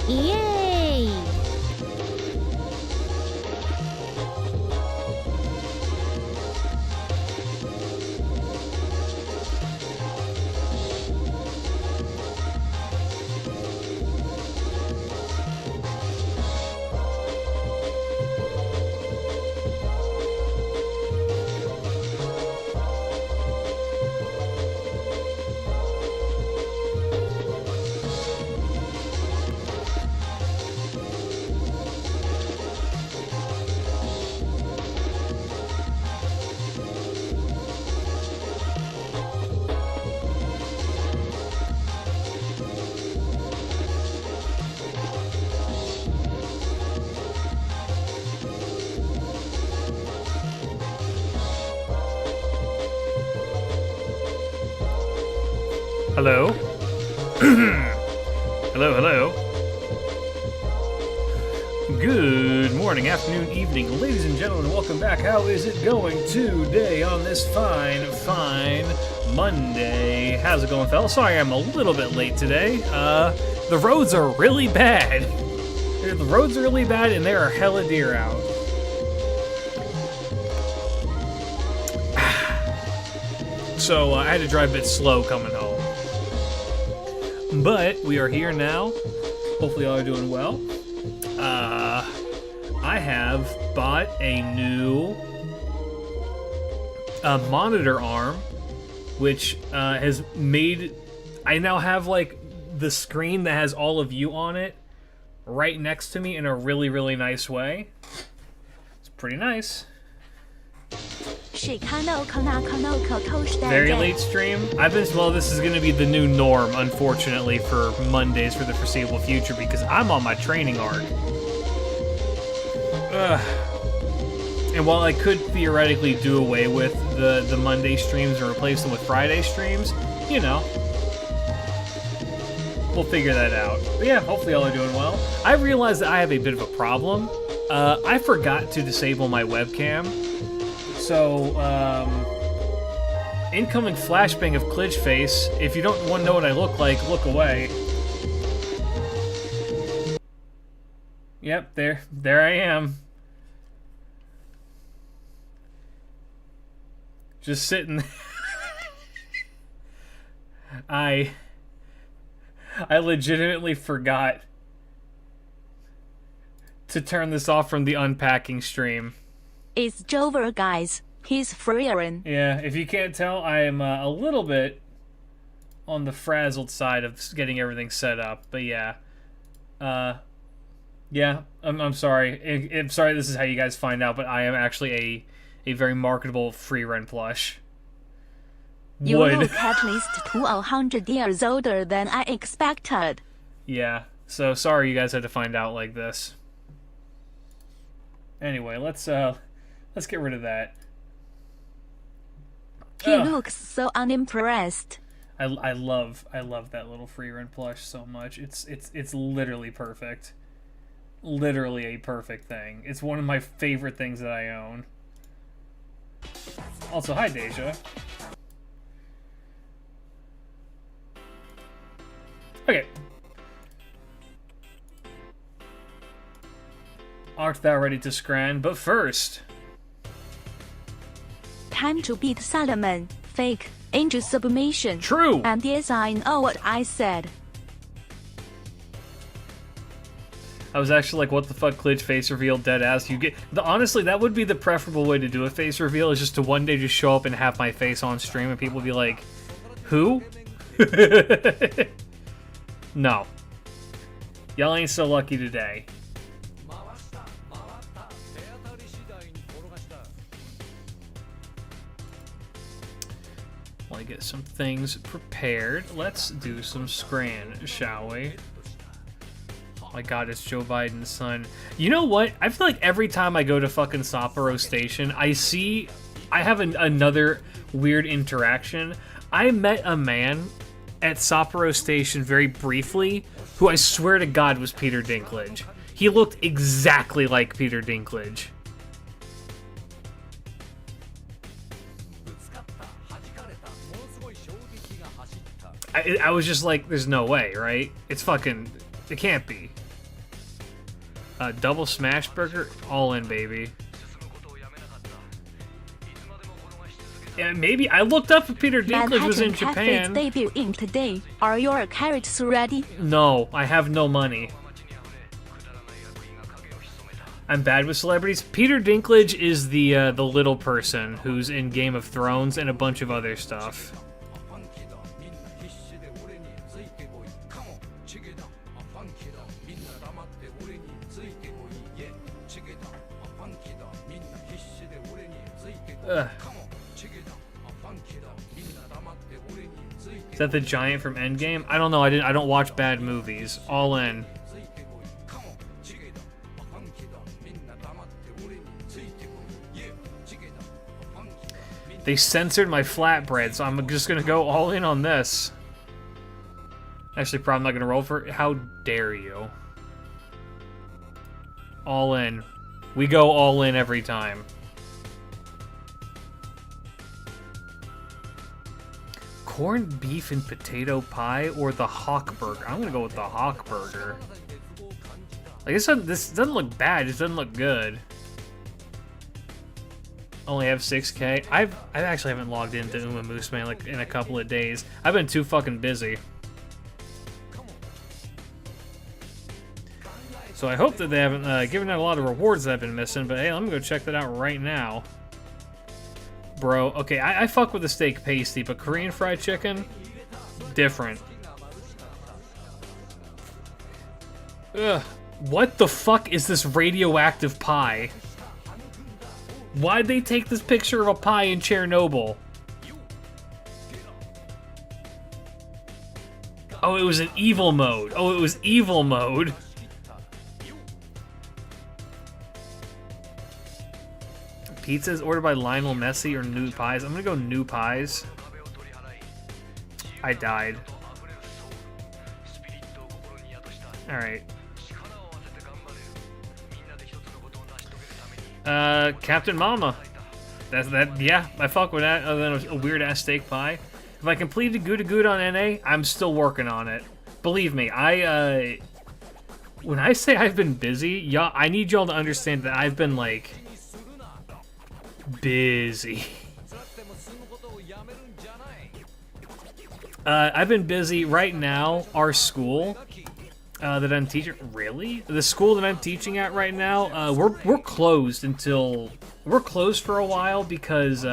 Yay! Hello? Hello. Good morning, afternoon, evening, ladies and gentlemen, welcome back. How is it going today on this fine Monday? How's it going, fellas? Sorry I'm a little bit late today. The roads are really bad. The roads are really bad and there are hella deer out. So I had to drive a bit slow coming home. But we are here now. Hopefully all are doing well. I have bought a new monitor arm, which has made... I now have, like, the screen that has all of you on it right next to me in a really, really nice way. It's pretty nice. Very late stream. Well, this is going to be the new norm, unfortunately, for Mondays for the foreseeable future, because I'm on my training arc. And while I could theoretically do away with the Monday streams and replace them with Friday streams, you know, we'll figure that out. But yeah, hopefully all are doing well. I realized that I have a bit of a problem. I forgot to disable my webcam. So, incoming flashbang of Klitsch face. If you don't want to know what I look like, look away. Yep, there I am. Just sitting. I legitimately forgot to turn this off from the unpacking stream. It's Jover, guys. He's freeing. Yeah, if you can't tell, I am a little bit on the frazzled side of getting everything set up. But yeah. Yeah, I'm sorry. I'm sorry this is how you guys find out, but I am actually a very marketable free run plush. You look at least 200 years older than I expected. Yeah, so sorry you guys had to find out like this. Anyway, let's get rid of that. He looks so unimpressed. I love that little free run plush so much. It's literally perfect. Literally a perfect thing. It's one of my favorite things that I own. Also, hi Deja. Okay. Art thou ready to scran? But first... Time to beat Solomon. Fake. Into submission. True! And yes, I know what I said. I was actually like, what the fuck, Klitsch face reveal, dead ass. You get... Honestly, that would be the preferable way to do a face reveal, is just to one day just show up and have my face on stream and people be like, who? No. Y'all ain't so lucky today. While I get some things prepared, let's do some scran, shall we? Oh my god, it's Joe Biden's son. You know what? I feel like every time I go to fucking Sapporo Station, I have another weird interaction. I met a man at Sapporo Station very briefly who I swear to God was Peter Dinklage. He looked exactly like Peter Dinklage. I was just like, there's no way, right? It's fucking... It can't be. Double smash burger, all in, baby. Yeah, maybe I looked up if Peter Dinklage was in Japan. Debuting today. Are your carrots ready? No, I have no money. I'm bad with celebrities. Peter Dinklage is the little person who's in Game of Thrones and a bunch of other stuff. Ugh. Is that the giant from Endgame? I don't know. I don't watch bad movies. All in. They censored my flatbread, so I'm just gonna go all in on this. Actually, probably not gonna roll for it. How dare you? All in. We go all in every time. Corned beef and potato pie or the Hawk burger? I'm gonna go with the Hawk burger. Like this doesn't look bad, it just doesn't look good. Only have 6K. I actually haven't logged into Uma Moose Man like in a couple of days. I've been too fucking busy. So I hope that they haven't given out a lot of rewards that I've been missing, but hey, let me go check that out right now. Bro, okay, I fuck with the steak pasty, but Korean fried chicken, different. Ugh, what the fuck is this radioactive pie? Why'd they take this picture of a pie in Chernobyl? Oh, it was an evil mode. Oh, it was evil mode. Pizzas ordered by Lionel Messi or new pies? I'm gonna go new pies. I died. Alright. Captain Mama. Yeah, I fuck with that, other than a weird-ass steak pie. If I completed Gouda Gouda on NA, I'm still working on it. Believe me, when I say I've been busy, y'all, I need y'all to understand that I've been, like, busy. I've been busy right now. Our school that I'm teaching, really? The school that I'm teaching at right now, we're closed until we're closed for a while because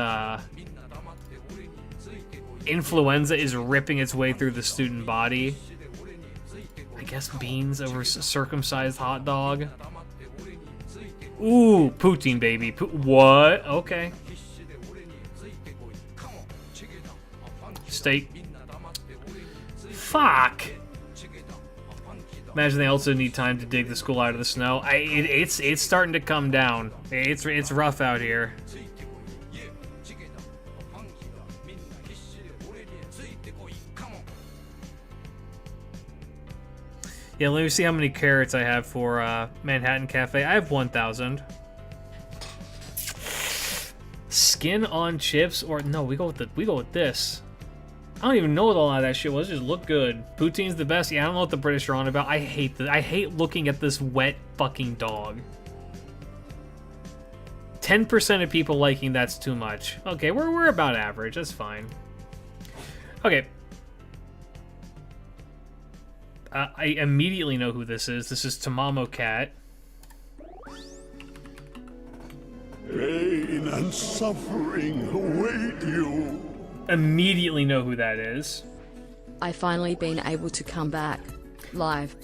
influenza is ripping its way through the student body. I guess beans over circumcised hot dog. Ooh, poutine, baby. What? Okay. Steak. Fuck. Imagine they also need time to dig the school out of the snow. It's starting to come down. It's rough out here. Yeah, let me see how many carrots I have for Manhattan Cafe. I have 1,000. Skin on chips, or no? We go with this. I don't even know what all of that shit was. It just looked good. Poutine's the best. Yeah, I don't know what the British are on about. I hate looking at this wet fucking dog. 10% of people liking that's too much. Okay, we're about average. That's fine. Okay. I immediately know who this is. This is Tamamo Cat. Pain and suffering await you. Immediately know who that is. I finally been able to come back live.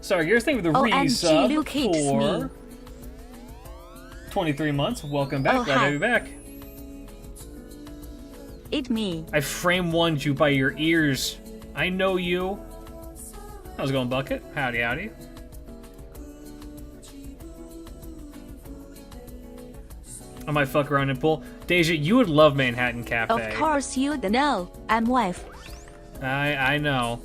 Sorry, you're thinking of the resub for 23 months. Welcome back. Glad to have you back. It's me. I frame one'd you by your ears. I know you. How's it going, Bucket? Howdy, howdy. I might fuck around and pull. Deja, you would love Manhattan Cafe. Of course you know. I'm wife. I know.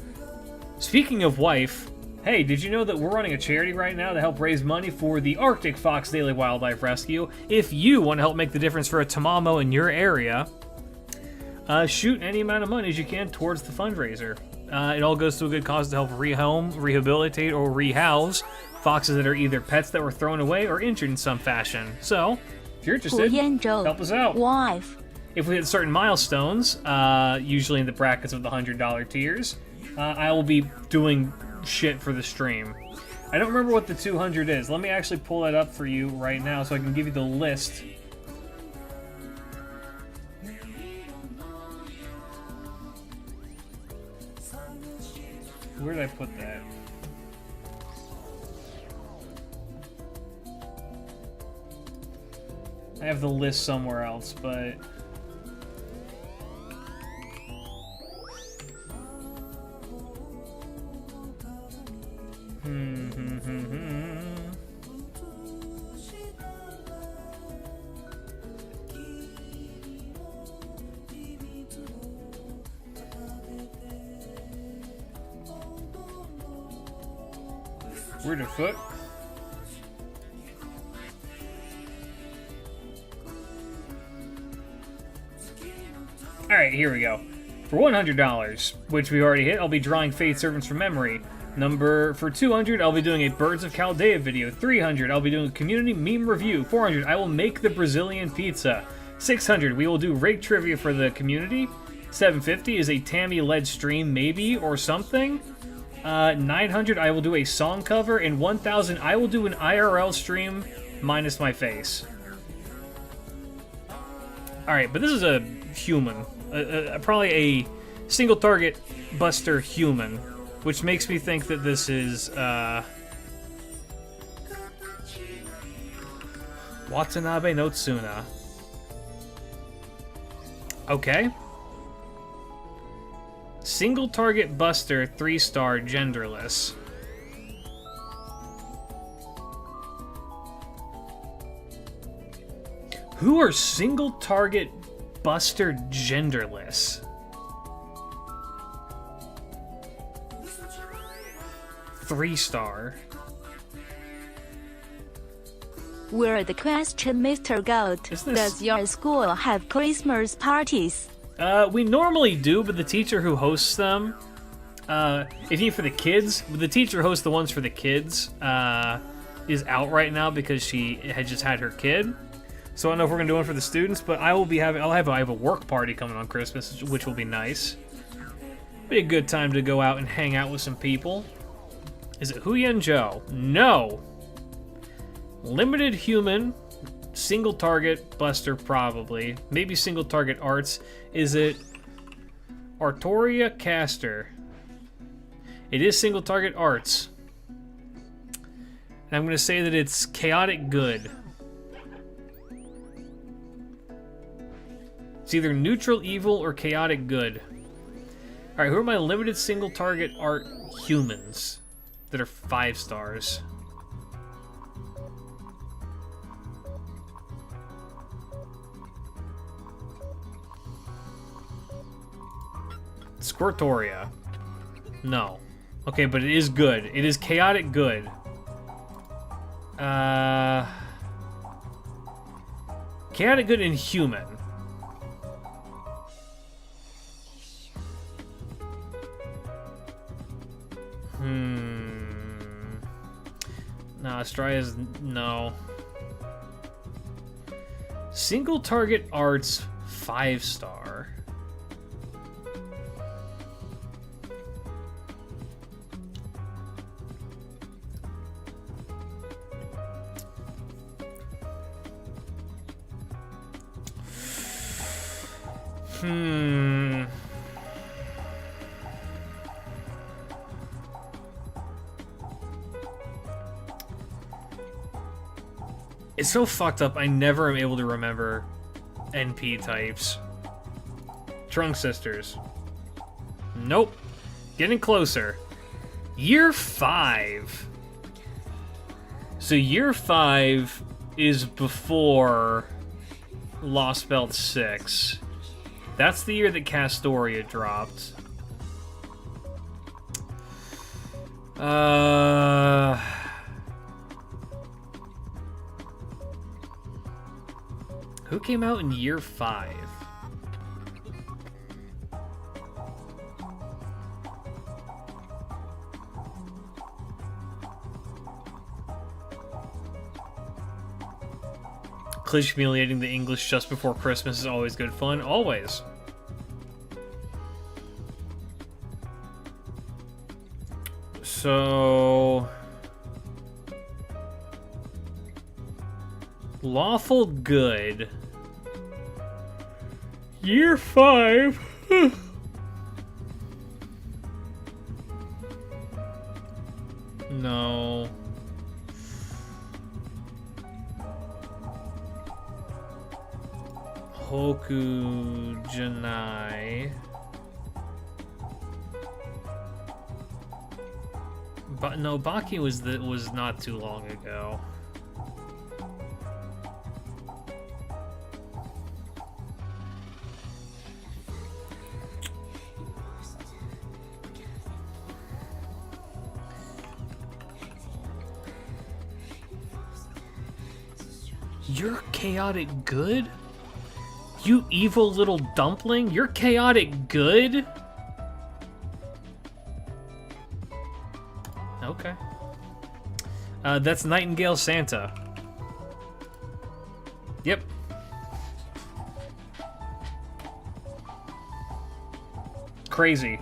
Speaking of wife, hey, did you know that we're running a charity right now to help raise money for the Arctic Fox Daily Wildlife Rescue? If you want to help make the difference for a Tamamo in your area, shoot any amount of money as you can towards the fundraiser. It all goes to a good cause to help rehome, rehabilitate, or rehouse foxes that are either pets that were thrown away or injured in some fashion. So, if you're interested, help us out. Wife. If we hit certain milestones, usually in the brackets of the $100 tiers, I will be doing shit for the stream. I don't remember what the 200 is. Let me actually pull that up for you right now so I can give you the list. Where did I put that? I have the list somewhere else, but... Where'd it foot? Alright, here we go. For $100, which we already hit, I'll be drawing Fate Servants from memory. For 200, I'll be doing a Birds of Chaldea video. 300, I'll be doing a community meme review. 400, I will make the Brazilian pizza. 600, we will do rake trivia for the community. 750 is a Tammy-led stream, maybe, or something. 900, I will do a song cover. And 1,000, I will do an IRL stream minus my face. Alright, but this is a human. Probably a single target buster human, which makes me think that this is Watanabe no Tsuna. Okay. Single target buster, 3-star, genderless. Who are single target buster genderless? Three-star. Weird question, Mr. Goat. Does your school have Christmas parties? We normally do, but the teacher who hosts them, if you for the kids, the teacher who hosts the ones for the kids, is out right now because she had just had her kid. So I don't know if we're gonna do one for the students, but I have a work party coming on Christmas, which will be nice. Be a good time to go out and hang out with some people. Is it Huyen Zhou? No. Limited human, single target buster probably. Maybe single target arts. Is it Artoria Caster? It is single target arts. And I'm gonna say that it's chaotic good. It's either neutral evil or chaotic good. Alright, who are my limited single target art humans that are 5 stars? Squirtoria. No. Okay, but it is good. It is chaotic good. Chaotic good and human. No, Astraya's no. Single target arts 5-star. It's so fucked up, I never am able to remember NP types. Trunk Sisters. Nope. Getting closer. Year 5. So year 5 is before Lost Belt 6. That's the year that Castoria dropped. Who came out in year 5? Cliche humiliating the English just before Christmas is always good fun. Always. So... Lawful good. Year 5. No. Hoku Janai. But no, Baki was not too long ago. You're chaotic good? You evil little dumpling? You're chaotic good? Okay. That's Nightingale Santa. Yep. Crazy.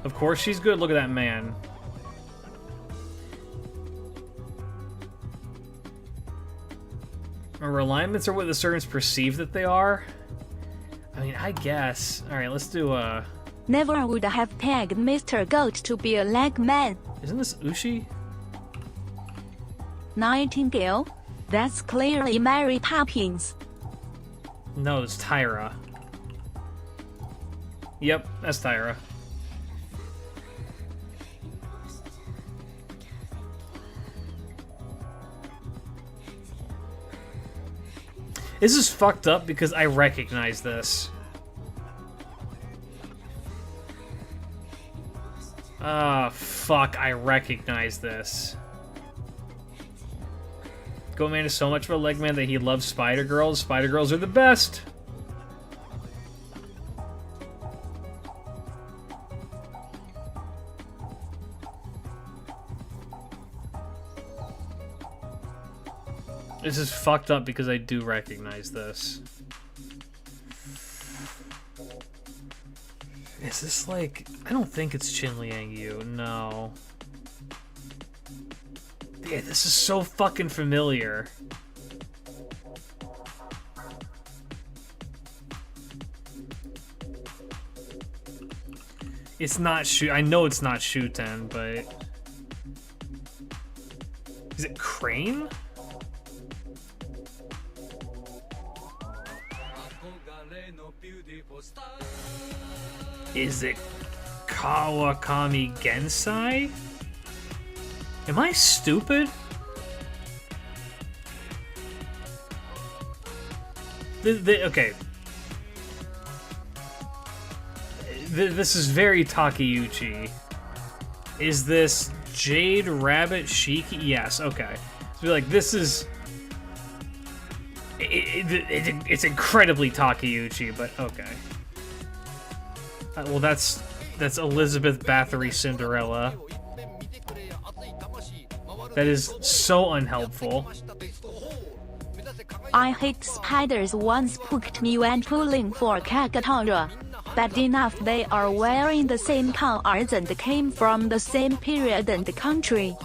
Of course she's good. Look at that man. Our alignments are what the servants perceive that they are? I mean, I guess. Alright, let's do Never would have pegged Mr. Goat to be a leg man. Isn't this Ushi? Nightingale? That's clearly Mary Poppins. No, it's Tyra. Yep, that's Tyra. This is fucked up because I recognize this. Ah, fuck, I recognize this. Goatman is so much of a leg man that he loves Spider Girls. Spider Girls are the best! This is fucked up because I do recognize this. Is this like... I don't think it's Chin Liang Yu, no. Yeah, this is so fucking familiar. It's not I know it's not Shuten, but... Is it Crane? Is it Kawakami Gensai? Am I stupid? Okay. This is very Takeuchi. Is this Jade Rabbit Shiki? Yes, okay. So like, this is... It's incredibly Takeuchi, but okay. Well, that's Elizabeth Bathory Cinderella. That is so unhelpful. I hate spiders once poked me when pulling for Kakatora. Bad enough they are wearing the same colors and came from the same period and country.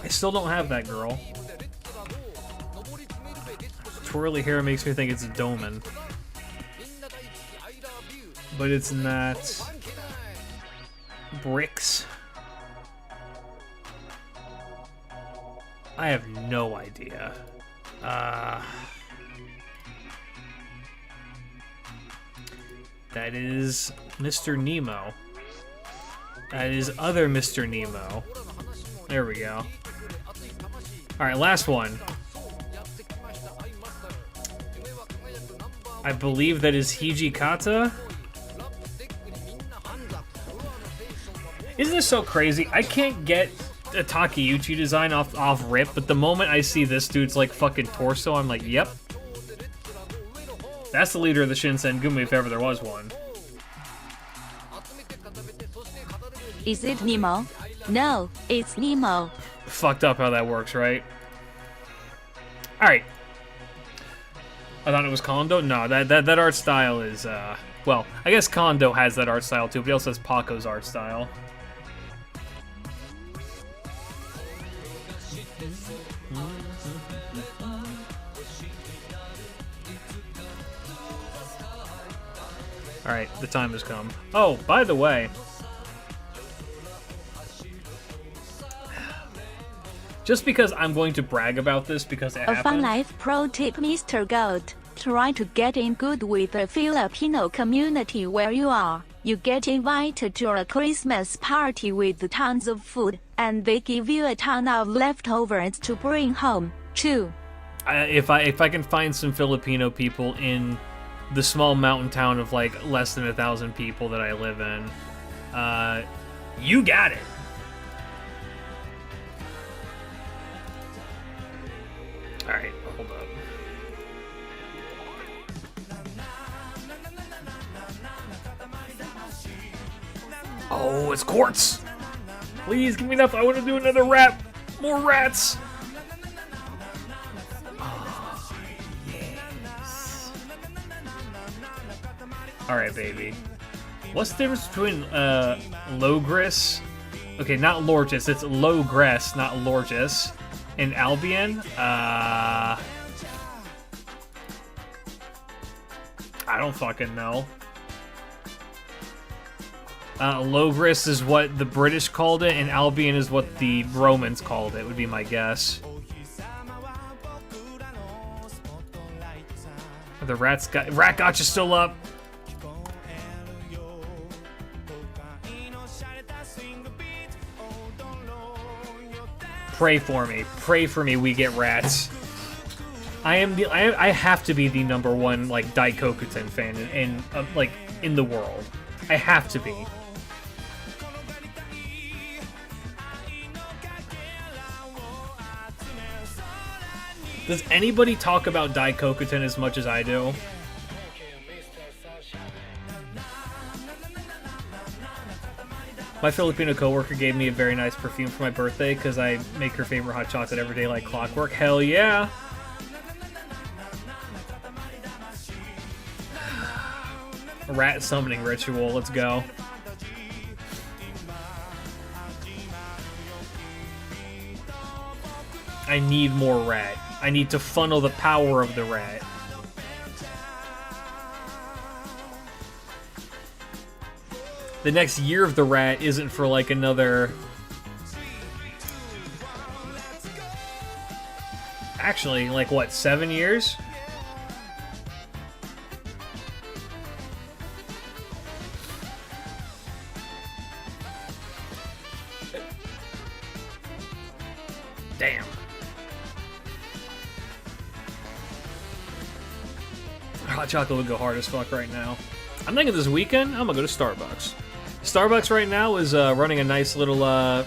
I still don't have that girl. Twirly hair makes me think it's a Doman. But it's not. Bricks. I have no idea. That is Mr. Nemo. That is other Mr. Nemo. There we go. Alright, last one. I believe that is Hijikata. Isn't this so crazy? I can't get a Takeuchi design off rip, but the moment I see this dude's like fucking torso, I'm like, yep. That's the leader of the Shinsengumi if ever there was one. Is it Nemo? No, it's Nemo. Fucked up how that works, right? Alright. I thought it was Kondo? No, that art style is, well, I guess Kondo has that art style too, but he also has Paco's art style. Alright, the time has come. Oh, by the way... Just because I'm going to brag about this because it A fun happened... life pro tip, Mr. Goat. Try to get in good with the Filipino community where you are. You get invited to a Christmas party with tons of food, and they give you a ton of leftovers to bring home. Chew. If I can find some Filipino people in the small mountain town of like less than 1,000 people that I live in, you got it. All right, hold up. Oh, it's quartz. Please give me enough. I want to do another rap. More rats. Oh, yes. All right, baby. What's the difference between Logris? Okay, not Lorgis. It's Logress, not Lorgis. And Albion? I don't fucking know. Logris is what the British called it, and Albion is what the Romans called it, would be my guess. The rat gotcha still up. Pray for me. Pray for me we get rats. I have to be the #1 like Daikokuten fan in like in the world. I have to be. Does anybody talk about Daikokuten as much as I do? My Filipino coworker gave me a very nice perfume for my birthday because I make her favorite hot chocolate every day like clockwork. Hell yeah! A rat summoning ritual, let's go. I need more rat. I need to funnel the power of the rat. The next year of the rat isn't for like another... Actually, like what, 7 years? Damn. Hot chocolate would go hard as fuck right now. I'm thinking this weekend, I'm gonna go to Starbucks. Starbucks right now is running a nice little, what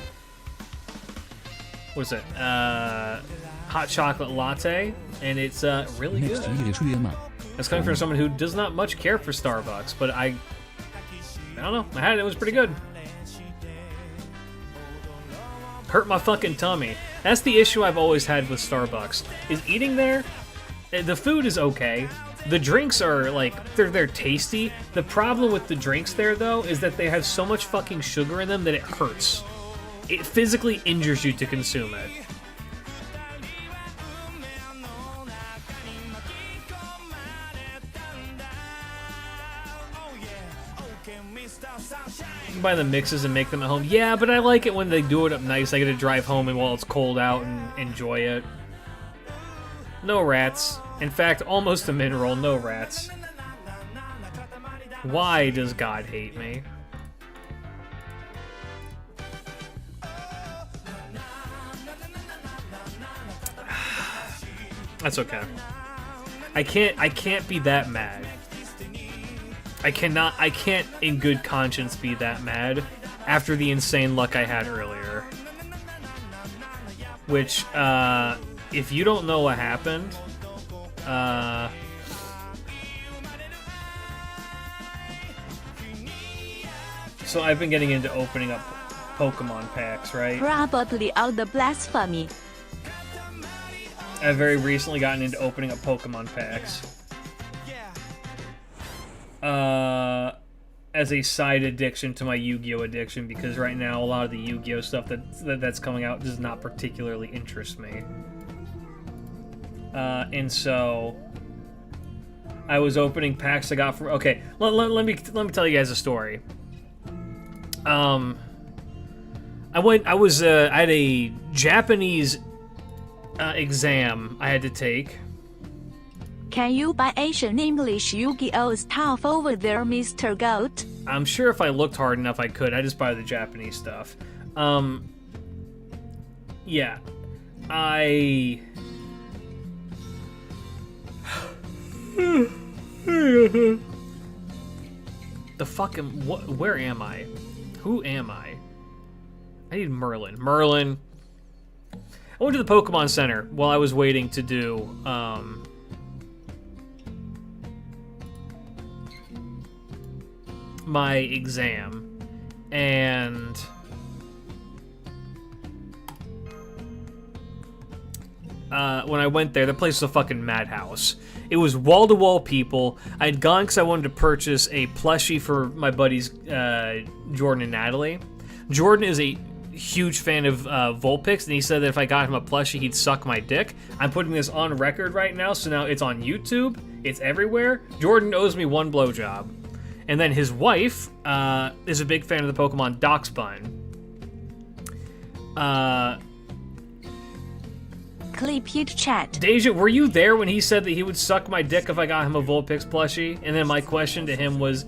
is it? Hot chocolate latte, and it's really good. That's coming from someone who does not much care for Starbucks, but I don't know. I had it. It was pretty good. Hurt my fucking tummy. That's the issue I've always had with Starbucks. Is eating there, the food is okay. The drinks are, like, they're tasty. The problem with the drinks there, though, is that they have so much fucking sugar in them that it hurts. It physically injures you to consume it. You can buy the mixes and make them at home. Yeah, but I like it when they do it up nice. I get to drive home and while it's cold out and enjoy it. No rats. In fact, almost a mineral, no rats. Why does God hate me? That's okay. I can't be that mad. I can't in good conscience be that mad after the insane luck I had earlier. Which, if you don't know what happened, so I've been getting into opening up Pokemon packs, right? Probably all the blasphemy. I've very recently gotten into opening up Pokemon packs. As a side addiction to my Yu-Gi-Oh addiction, because right now a lot of the Yu-Gi-Oh stuff that's coming out does not particularly interest me. And so I was opening packs I got from. Okay, let me tell you guys a story. I had a Japanese exam I had to take. Can you buy Asian English Yu-Gi-Oh stuff over there, Mr. Goat? I'm sure if I looked hard enough I could. I just buy the Japanese stuff. Yeah. The fucking what? Where am I? Who am I? I need Merlin. Merlin. I went to the Pokemon Center while I was waiting to do my exam, and when I went there, the place was a fucking madhouse. It was wall-to-wall people. I had gone because I wanted to purchase a plushie for my buddies Jordan and Natalie. Jordan is a huge fan of Vulpix, and he said that if I got him a plushie, he'd suck my dick. I'm putting this on record right now, so now it's on YouTube. It's everywhere. Jordan owes me one blowjob. And then his wife is a big fan of the Pokemon Doxbun. Clip hit chat. Deja, were you there when he said that he would suck my dick if I got him a Vulpix plushie? And then my question to him was,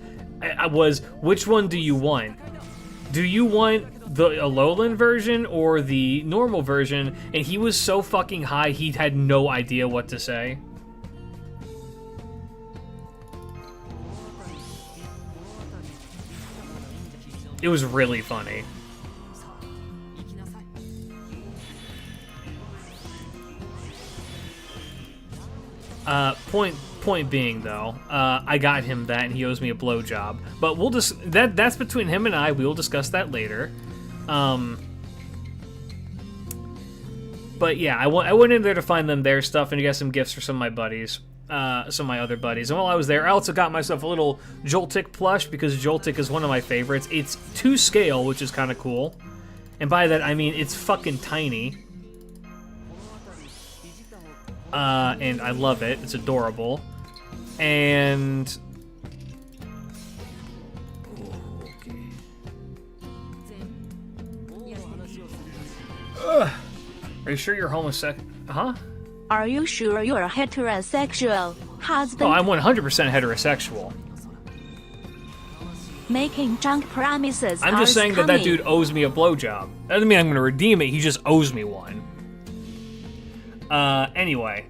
which one do you want? Do you want the Alolan version or the normal version? And he was so fucking high, he had no idea what to say. It was really funny. Point being though, I got him that and he owes me a blowjob. But we'll just that's between him and I. We will discuss that later. But yeah, I went in there to find them their stuff and to get some gifts for some of my buddies. Some of my other buddies. And while I was there, I also got myself a little Joltik plush because Joltik is one of my favorites. It's to scale, which is kind of cool. And by that, I mean it's fucking tiny. And I love it. It's adorable. And... okay. Ugh. Are you sure you're homosexual? Huh? Are you sure you're heterosexual, husband? Oh, I'm 100% heterosexual. Making junk promises. I'm just saying that dude owes me a blowjob. That doesn't mean I'm gonna redeem it, he just owes me one. Anyway.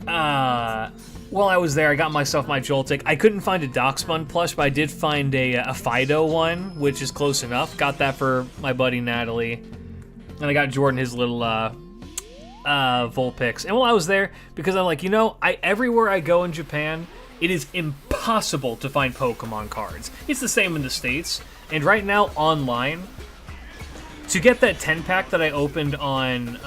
While I was there, I got myself my Joltik. I couldn't find a Doxbun plush, but I did find a Fido one, which is close enough. Got that for my buddy Natalie. And I got Jordan his little, Vulpix. And while I was there, because I'm like, you know, everywhere I go in Japan, it is impossible to find Pokemon cards. It's the same in the States. And right now, online, to get that 10-pack that I opened on,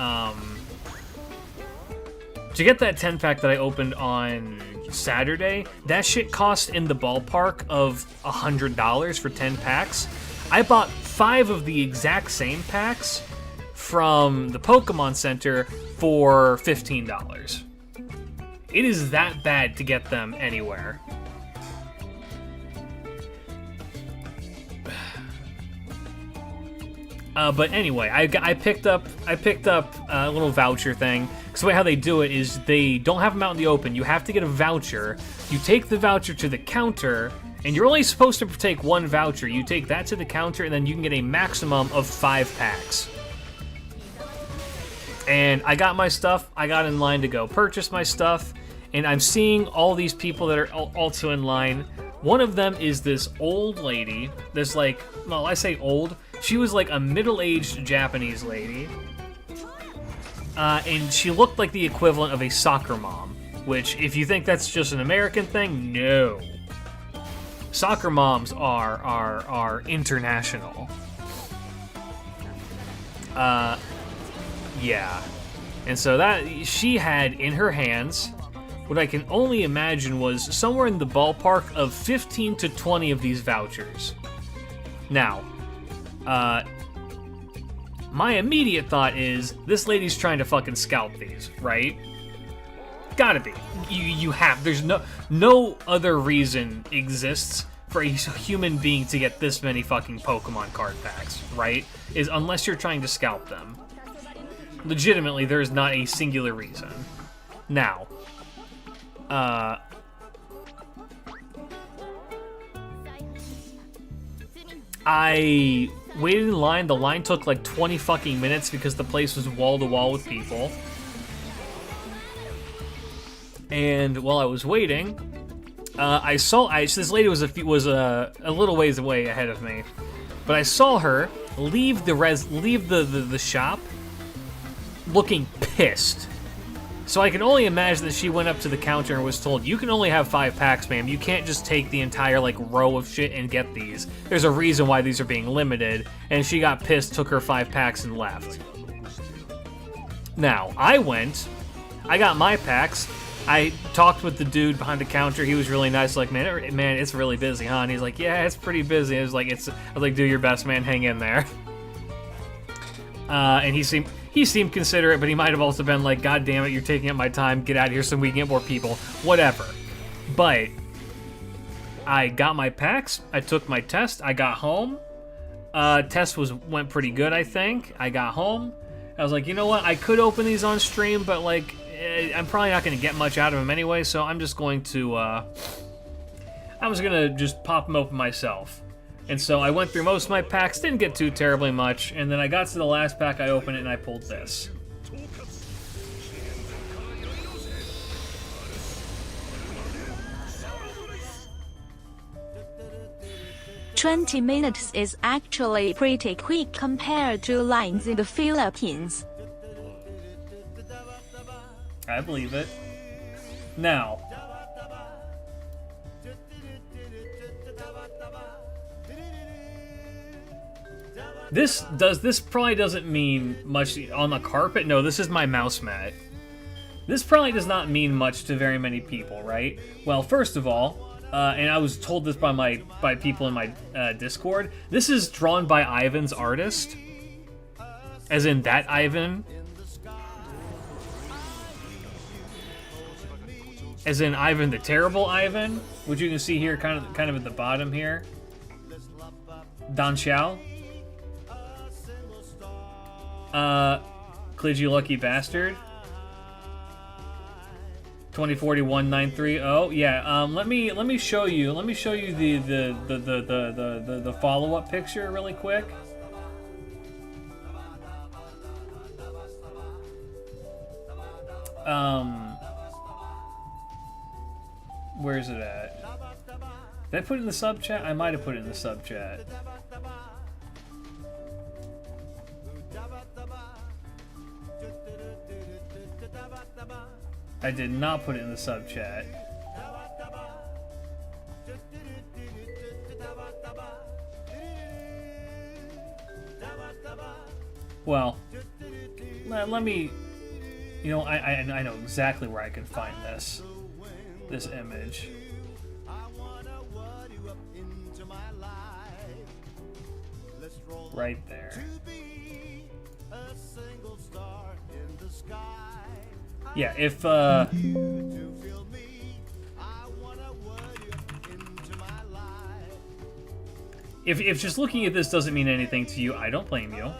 Saturday, that shit cost in the ballpark of $100 for 10 packs. I bought 5 of the exact same packs from the Pokemon Center for $15. It is that bad to get them anywhere. But anyway, I picked up a little voucher thing. Because the way how they do it is they don't have them out in the open. You have to get a voucher. You take the voucher to the counter, and you're only supposed to take one voucher. You take that to the counter, and then you can get a maximum of 5 packs. And I got my stuff. I got in line to go purchase my stuff, and I'm seeing all these people that are also in line. One of them is this old lady. This, like, well, I say old. She was like a middle-aged Japanese lady. And she looked like the equivalent of a soccer mom. Which, if you think that's just an American thing, no. Soccer moms are international. Yeah. And so that she had in her hands what I can only imagine was somewhere in the ballpark of 15 to 20 of these vouchers. Now, my immediate thought is, this lady's trying to fucking scalp these, right? Gotta be. You have. There's no other reason exists for a human being to get this many fucking Pokemon card packs, right? Is unless you're trying to scalp them. Legitimately, there is not a singular reason. Now, I waited in line. The line took like 20 fucking minutes because the place was wall to wall with people. And while I was waiting, I saw this lady was a little ways away ahead of me, but I saw her leave the shop looking pissed. So I can only imagine that she went up to the counter and was told, "You can only have 5 packs, ma'am. You can't just take the entire like row of shit and get these. There's a reason why these are being limited." And she got pissed, took her 5 packs, and left. Now I got my packs. I talked with the dude behind the counter. He was really nice. Like, man, it's really busy, huh? And he's like, yeah, it's pretty busy. I was like, do your best, man. Hang in there. And he seemed considerate, but he might have also been like, God damn it, you're taking up my time. Get out of here so we can get more people. Whatever. But I got my packs. I took my test. I got home. Test went pretty good, I think. I got home. I was like, you know what? I could open these on stream, but like, I'm probably not going to get much out of them anyway, so I'm just going to, just pop them open myself. And so I went through most of my packs, didn't get too terribly much, and then I got to the last pack, I opened it, and I pulled this. "20 minutes is actually pretty quick compared to lines in the Philippines." I believe it. Now, this probably doesn't mean much on the carpet. No, this is my mouse mat. This probably does not mean much to very many people, right? Well, first of all, and I was told this by people in my Discord. This is drawn by Ivan's artist, as in that Ivan. As in Ivan the Terrible Ivan, which you can see here, kind of at the bottom here. Don Xiao. Clid you lucky bastard. 2041-930. Yeah. Let me show you the follow-up picture really quick. Where's it at? Did I put it in the sub chat? I might have put it in the sub chat. I did not put it in the sub chat. Well, let me. You know, I know exactly where I can find this image. Right there. Yeah, if just looking at this doesn't mean anything to you, I don't blame you.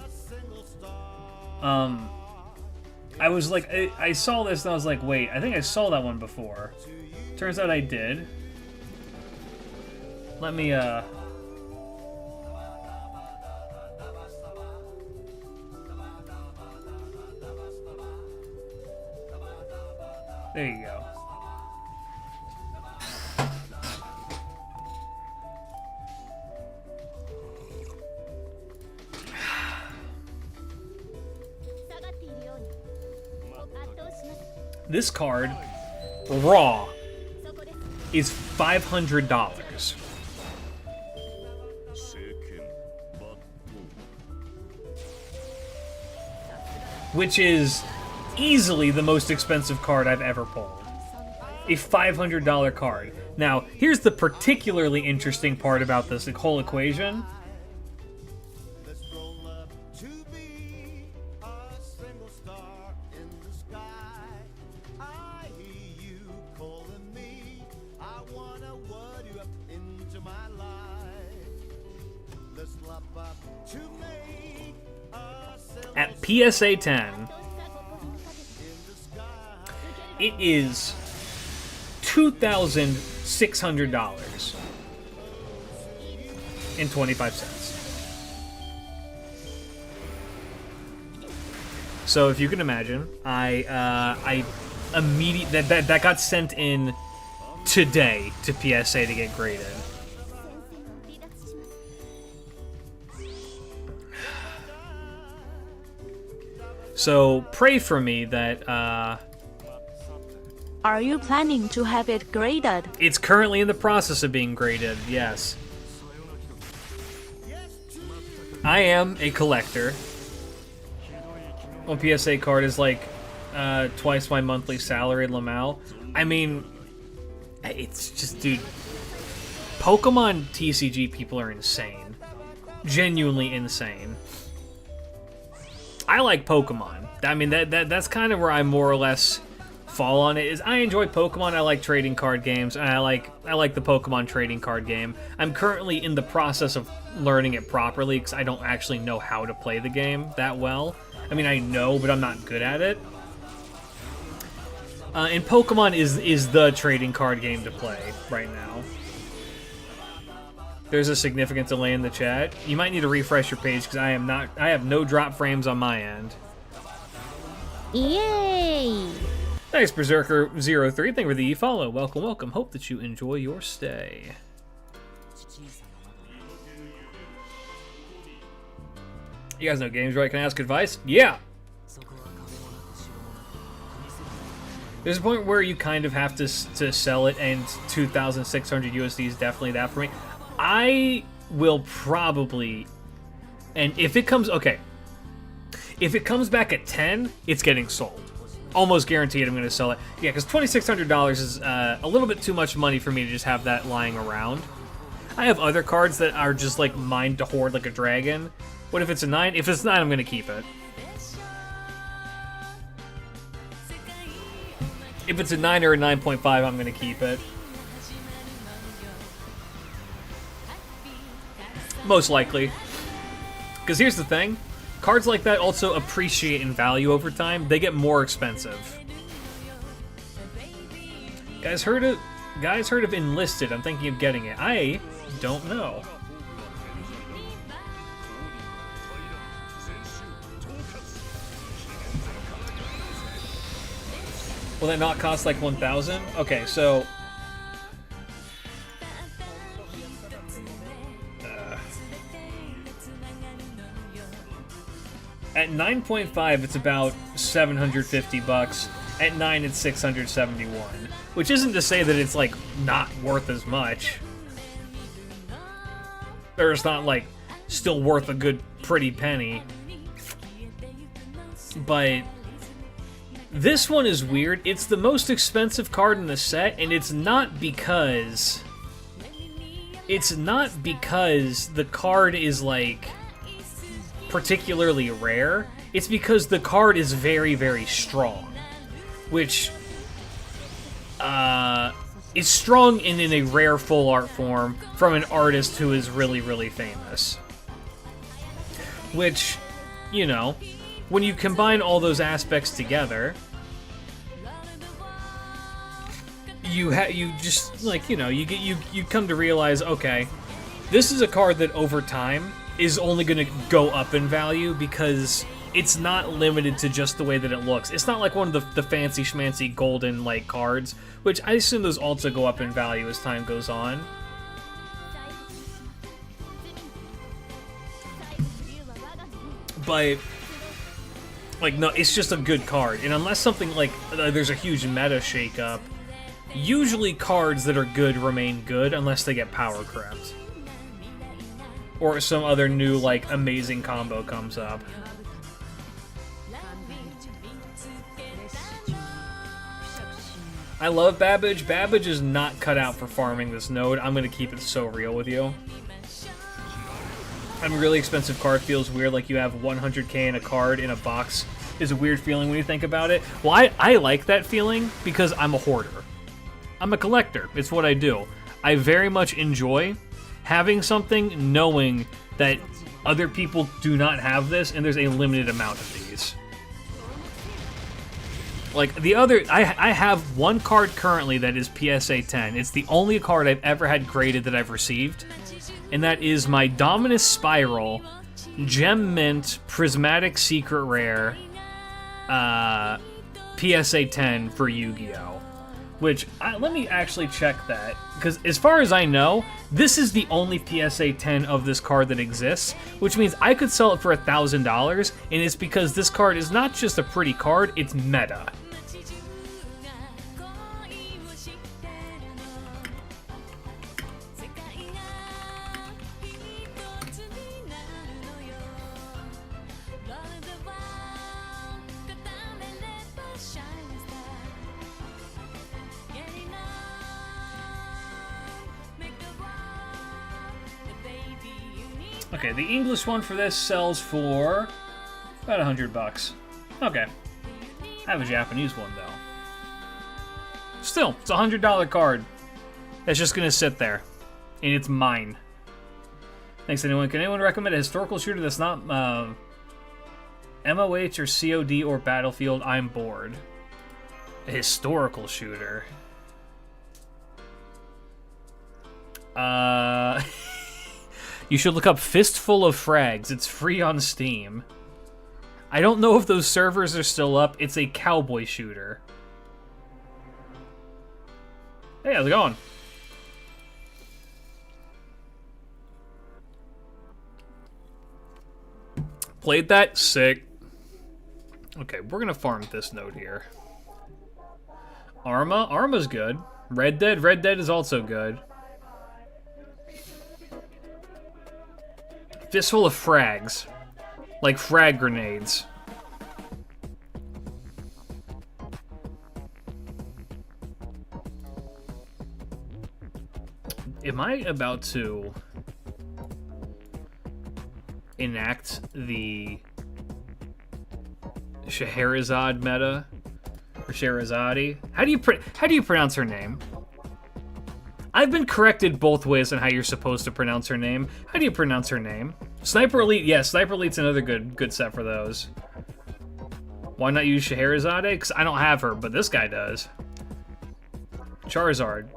I was like, I saw this and I was like, wait, I think I saw that one before. Turns out I did. Let me, there you go. This card, raw, is $500. which is easily the most expensive card I've ever pulled. A $500 card. Now, here's the particularly interesting part about this whole equation. At PSA 10, it is $2,600.25. So if you can imagine, I immediately that got sent in today to PSA to get graded. So pray for me that Are you planning to have it graded? It's currently in the process of being graded, yes. I am a collector. One PSA card is like twice my monthly salary at Lamau. I mean, it's just, dude, Pokemon TCG people are insane. Genuinely insane. I like Pokemon. I mean, that's kind of where I more or less fall on it. Is I enjoy Pokemon. I like trading card games, and I like the Pokemon trading card game. I'm currently in the process of learning it properly because I don't actually know how to play the game that well. I mean, I know, but I'm not good at it. And Pokemon is the trading card game to play right now. There's a significant delay in the chat. You might need to refresh your page because I have no drop frames on my end. Yay! Thanks, Berserker03. Thank you for the e-follow. Welcome, welcome. Hope that you enjoy your stay. You guys know games, right? Can I ask advice? Yeah! There's a point where you kind of have to sell it, and 2,600 USD is definitely that for me. I will probably, and if it comes, okay, if it comes back at 10, it's getting sold. Almost guaranteed I'm going to sell it. Yeah, because $2,600 is a little bit too much money for me to just have that lying around. I have other cards that are just like mine to hoard like a dragon. What if it's a 9? If it's 9, I'm going to keep it. If it's a 9 or a 9.5, I'm going to keep it. Most likely. Because here's the thing. Cards like that also appreciate in value over time. They get more expensive. Guys heard of Enlisted? I'm thinking of getting it. I don't know. Will that not cost like 1,000? Okay, so at 9.5, it's about 750 bucks. At 9, it's 671, which isn't to say that it's like not worth as much. Or it's not like still worth a good pretty penny. But this one is weird. It's the most expensive card in the set, and it's not because the card is like particularly rare. It's because the card is very, very strong, which is strong in a rare full art form from an artist who is really, really famous. Which, you know, when you combine all those aspects together, you just like, you know, you come to realize, okay, this is a card that over time is only going to go up in value because it's not limited to just the way that it looks. It's not like one of the fancy schmancy golden like cards, which I assume those also go up in value as time goes on. But like, no, it's just a good card, and unless something like there's a huge meta shakeup, usually cards that are good remain good unless they get power crept. Or some other new, like, amazing combo comes up. I love Babbage. Babbage is not cut out for farming this node. I'm going to keep it so real with you. I mean, really expensive card feels weird, like you have 100k in a card in a box is a weird feeling when you think about it. Well, I like that feeling because I'm a hoarder. I'm a collector. It's what I do. I very much enjoy having something knowing that other people do not have this and there's a limited amount of these. Like, the other... I have one card currently that is PSA 10. It's the only card I've ever had graded that I've received. And that is my Dominus Spiral Gem Mint Prismatic Secret Rare PSA 10 for Yu-Gi-Oh! Which, let me actually check that. Because as far as I know, this is the only PSA 10 of this card that exists. Which means I could sell it for $1,000. And it's because this card is not just a pretty card, it's meta. Okay, the English one for this sells for about $100. Okay. I have a Japanese one, though. Still, it's a $100 card. That's just gonna sit there. And it's mine. Thanks, anyone. Can anyone recommend a historical shooter that's not MOH or COD or Battlefield? I'm bored. A historical shooter. You should look up Fistful of Frags. It's free on Steam. I don't know if those servers are still up. It's a cowboy shooter. Hey, how's it going? Played that? Sick. Okay, we're gonna farm this node here. Arma? Arma's good. Red Dead? Red Dead is also good. Fistful of Frags. Like frag grenades. Am I about to enact the Scheherazade meta? Or Scheherazade? How do you pronounce her name? I've been corrected both ways on how you're supposed to pronounce her name. How do you pronounce her name? Sniper Elite, yes, Sniper Elite's another good set for those. Why not use Scheherazade? Because I don't have her, but this guy does. Charizard.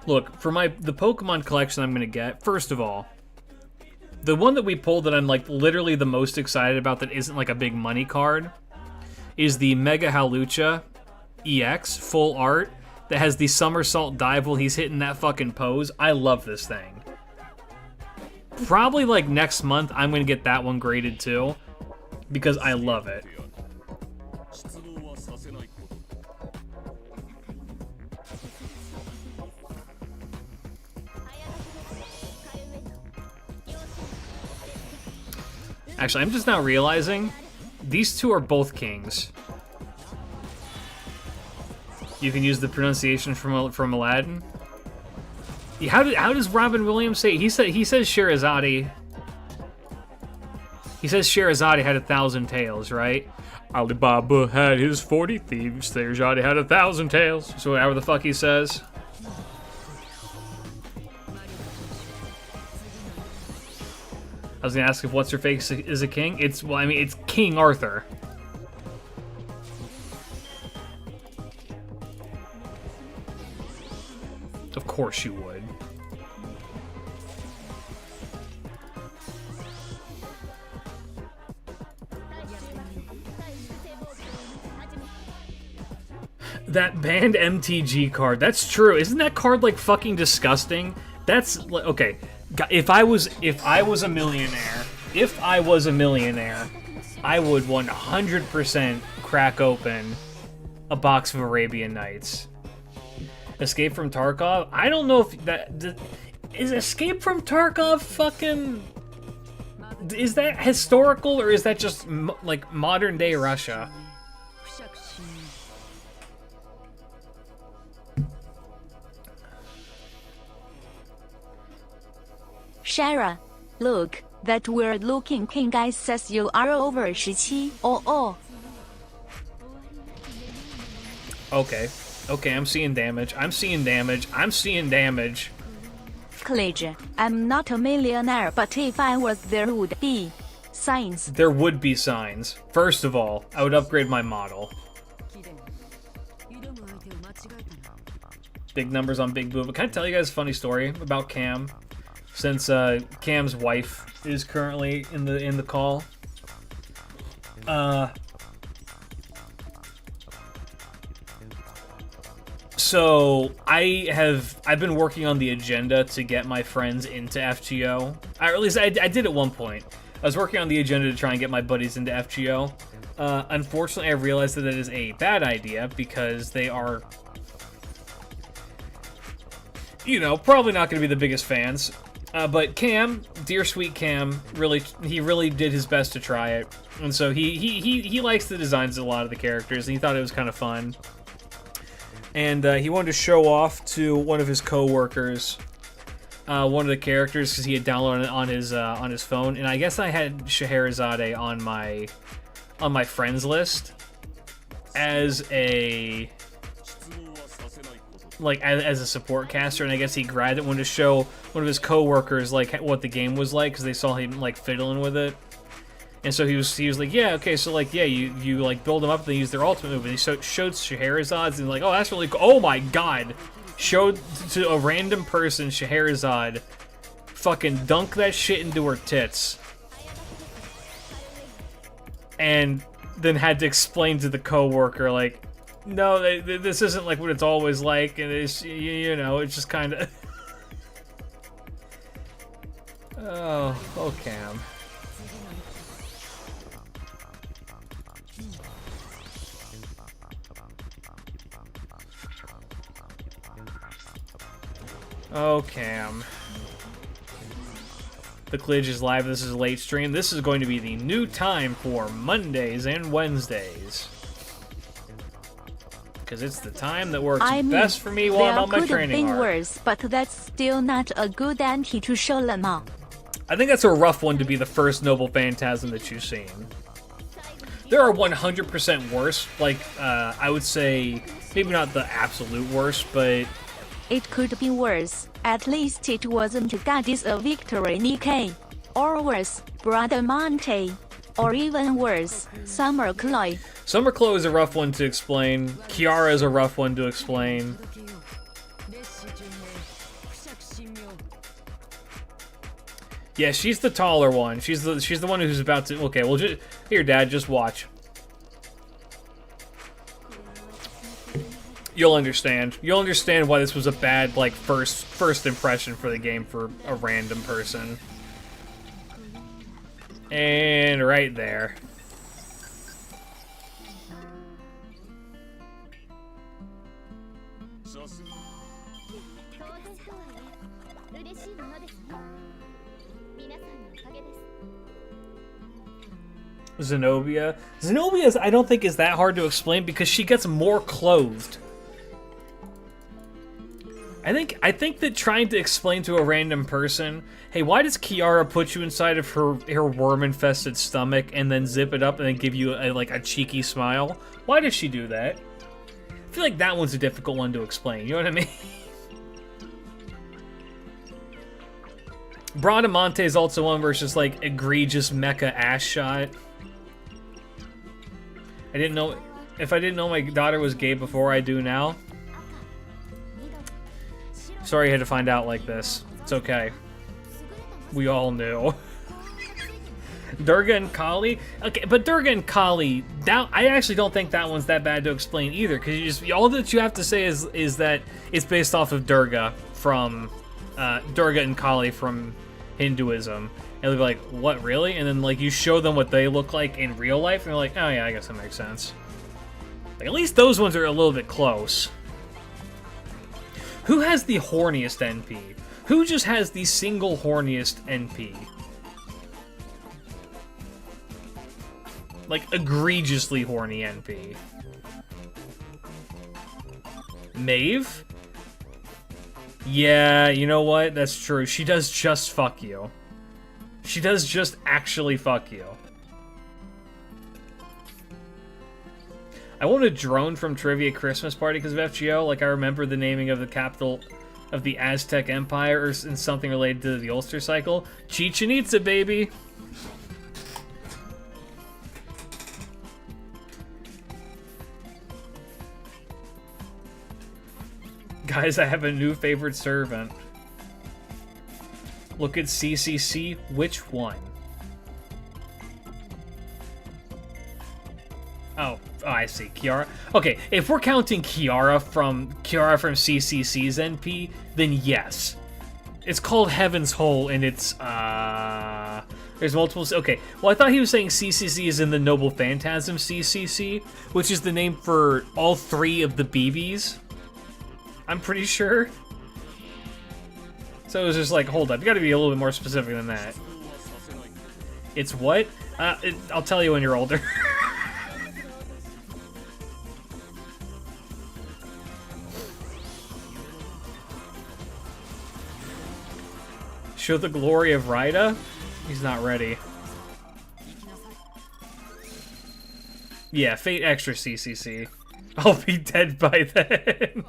Look, for the Pokemon collection I'm going to get, first of all, the one that we pulled that I'm like literally the most excited about that isn't like a big money card is the Mega Halucha EX full art that has the somersault dive while he's hitting that fucking pose. I love this thing. Probably like next month I'm going to get that one graded too because I love it. Actually, I'm just now realizing these two are both kings. You can use the pronunciation from Aladdin. How does Robin Williams say? He says Scheherazade. He says Scheherazade had 1,000 tails, right? Alibaba had his 40 thieves. Scheherazade had 1,000 tails. So whatever the fuck he says. I was gonna ask if what's her face is a king. It's it's King Arthur. Of course you would. That banned MTG card. That's true. Isn't that card like fucking disgusting? That's okay. If I was a millionaire, I would 100% crack open a box of Arabian Nights. Escape from Tarkov? I don't know if is Escape from Tarkov fucking is that historical or is that just like modern day Russia? Shara, look, that weird-looking king guy says you are over 17. Oh. Okay. Okay, I'm seeing damage. I'm seeing damage. I'm seeing damage. Klage, I'm not a millionaire, but if I was, there would be signs. There would be signs. First of all, I would upgrade my model. Big numbers on Big Boo. But can I tell you guys a funny story about Cam? Since Cam's wife is currently in the call. So I've been working on the agenda to get my friends into FGO. Or at least I did at one point. I was working on the agenda to try and get my buddies into FGO. Unfortunately, I realized that is a bad idea because they are, you know, probably not going to be the biggest fans. But Cam, dear sweet Cam, he really did his best to try it, and so he likes the designs of a lot of the characters, and he thought it was kind of fun. And he wanted to show off to one of his co-workers one of the characters because he had downloaded it on his phone, and I guess I had Scheherazade on my friends list as a as a support caster, and I guess he grabbed it, wanted to show one of his co-workers like what the game was like because they saw him like fiddling with it. And so he was like, yeah, okay, so like, yeah, you like build them up and they use their ultimate move, and he showed Scheherazade, and like, oh, that's really cool. Oh my god, showed to a random person Scheherazade, fucking dunk that shit into her tits, and then had to explain to the co-worker like, no, this isn't like what it's always like, and it's, you know, it's just kind of. Oh, Cam. Oh, Cam. The Klidge is live. This is a late stream. This is going to be the new time for Mondays and Wednesdays. Because it's the time that works best for me while I'm on my training arc. Worse, but that's still not a good anti to Sholema. I think that's a rough one to be the first Noble Phantasm that you've seen. There are 100% worse. Like, I would say, maybe not the absolute worst, but... It could be worse. At least it wasn't Goddess of Victory Nikkei. Or worse, Brother Monte. Or even worse, Summer Chloe. Summer Chloe is a rough one to explain. Kiara is a rough one to explain. Yeah, she's the taller one. She's the one who's about to... Okay, well, here, Dad, just watch. You'll understand. You'll understand why this was a bad, like, first impression for the game for a random person. And right there. Zenobia. Zenobia's, I don't think, is that hard to explain because she gets more clothed. I think that trying to explain to a random person, hey, why does Kiara put you inside of her worm-infested stomach and then zip it up and then give you a cheeky smile? Why does she do that? I feel like that one's a difficult one to explain, you know what I mean? Bradamante is also one versus like egregious mecha ass shot. If I didn't know my daughter was gay before, I do now. Sorry you had to find out like this. It's okay. We all knew. Durga and Kali? Okay, but Durga and Kali, I actually don't think that one's that bad to explain either, because all that you have to say is that it's based off of Durga from Durga and Kali from Hinduism. And they'll be like, what, really? And then like you show them what they look like in real life, and they're like, oh yeah, I guess that makes sense. Like, at least those ones are a little bit close. Who has the horniest NP? Who just has the single horniest NP? Like, egregiously horny NP. Maeve? Yeah, you know what? That's true. She does just fuck you. She does just actually fuck you. I want a drone from Trivia Christmas Party because of FGO. Like, I remember the naming of the capital of the Aztec Empire or something related to the Ulster cycle. Chichen Itza, baby! Guys, I have a new favorite servant. Look at CCC. Which one? Oh, I see. Kiara. Okay, if we're counting Kiara from CCC's NP, then yes. It's called Heaven's Hole, and it's, there's multiple... Okay, well, I thought he was saying CCC is in the Noble Phantasm CCC, which is the name for all 3 of the BBs. I'm pretty sure. So it was just like, hold up, you gotta be a little bit more specific than that. It's what? I'll tell you when you're older. Show the glory of Raida? He's not ready. Yeah, Fate Extra CCC. I'll be dead by then.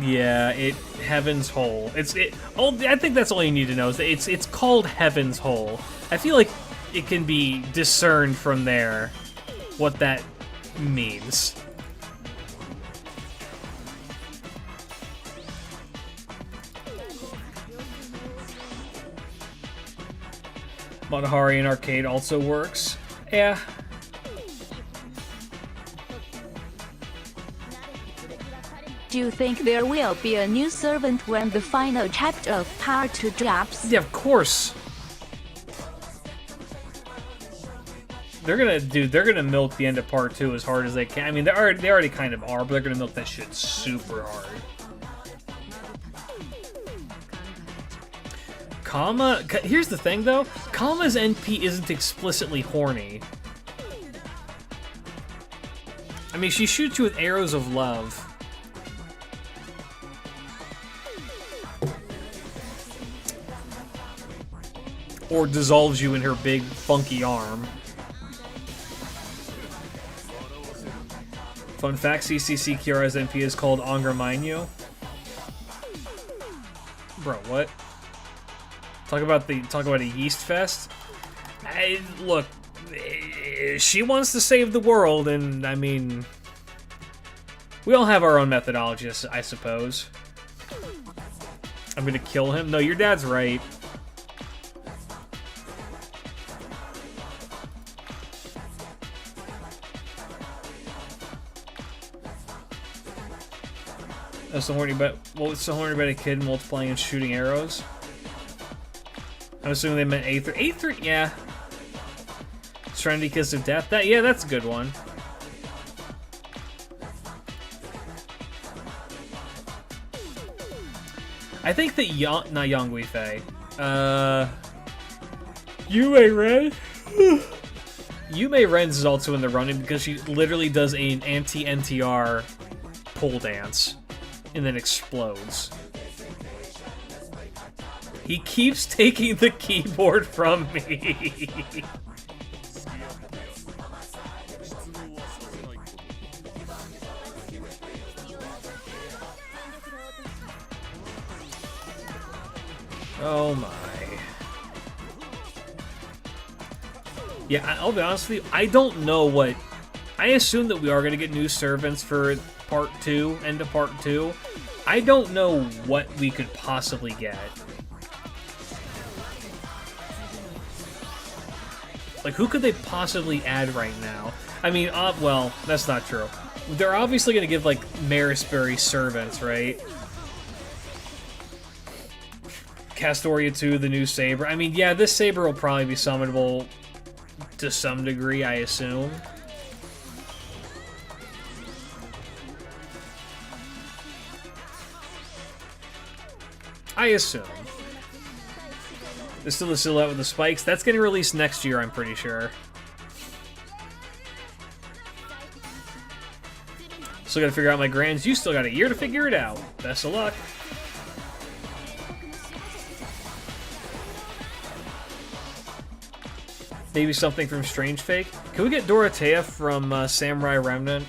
Yeah, Heaven's Hole. I think that's all you need to know is that it's called Heaven's Hole. I feel like it can be discerned from there what that means. Matahari in arcade also works. Yeah. Do you think there will be a new servant when the final chapter of Part 2 drops? Yeah, of course. They're gonna milk the end of Part 2 as hard as they can. I mean, they already kind of are, but they're gonna milk that shit super hard. Kama, here's the thing though, Kama's NP isn't explicitly horny. I mean, she shoots you with arrows of love. Or dissolves you in her big, funky arm. Fun fact, CCC Kiara's NP is called Angramanyo. Bro, what? Talk about a yeast fest? Look, she wants to save the world, and I mean, we all have our own methodology, I suppose. I'm gonna kill him? No, your dad's right. What's so horny about a kid multiplying and shooting arrows? I'm assuming they meant Aether. Aether, yeah. Serenity Kiss of Death. Yeah, that's a good one. I think that not Yang Weifei. Yume Ren? Yume Ren's is also in the running because she literally does an anti-NTR pole dance and then explodes. He keeps taking the keyboard from me. Oh my. Yeah, I'll be honest with you, I don't know what... I assume that we are going to get new servants for Part 2, end of Part 2. I don't know what we could possibly get. Like, who could they possibly add right now? I mean, well, that's not true. They're obviously going to give, like, Marisbury servants, right? Castoria 2, the new Saber. I mean, yeah, this Saber will probably be summonable to some degree, I assume. I assume. There's still the silhouette with the spikes. That's getting released next year, I'm pretty sure. Still gotta figure out my grands. You still got a year to figure it out. Best of luck. Maybe something from Strange Fake. Can we get Dorothea from Samurai Remnant?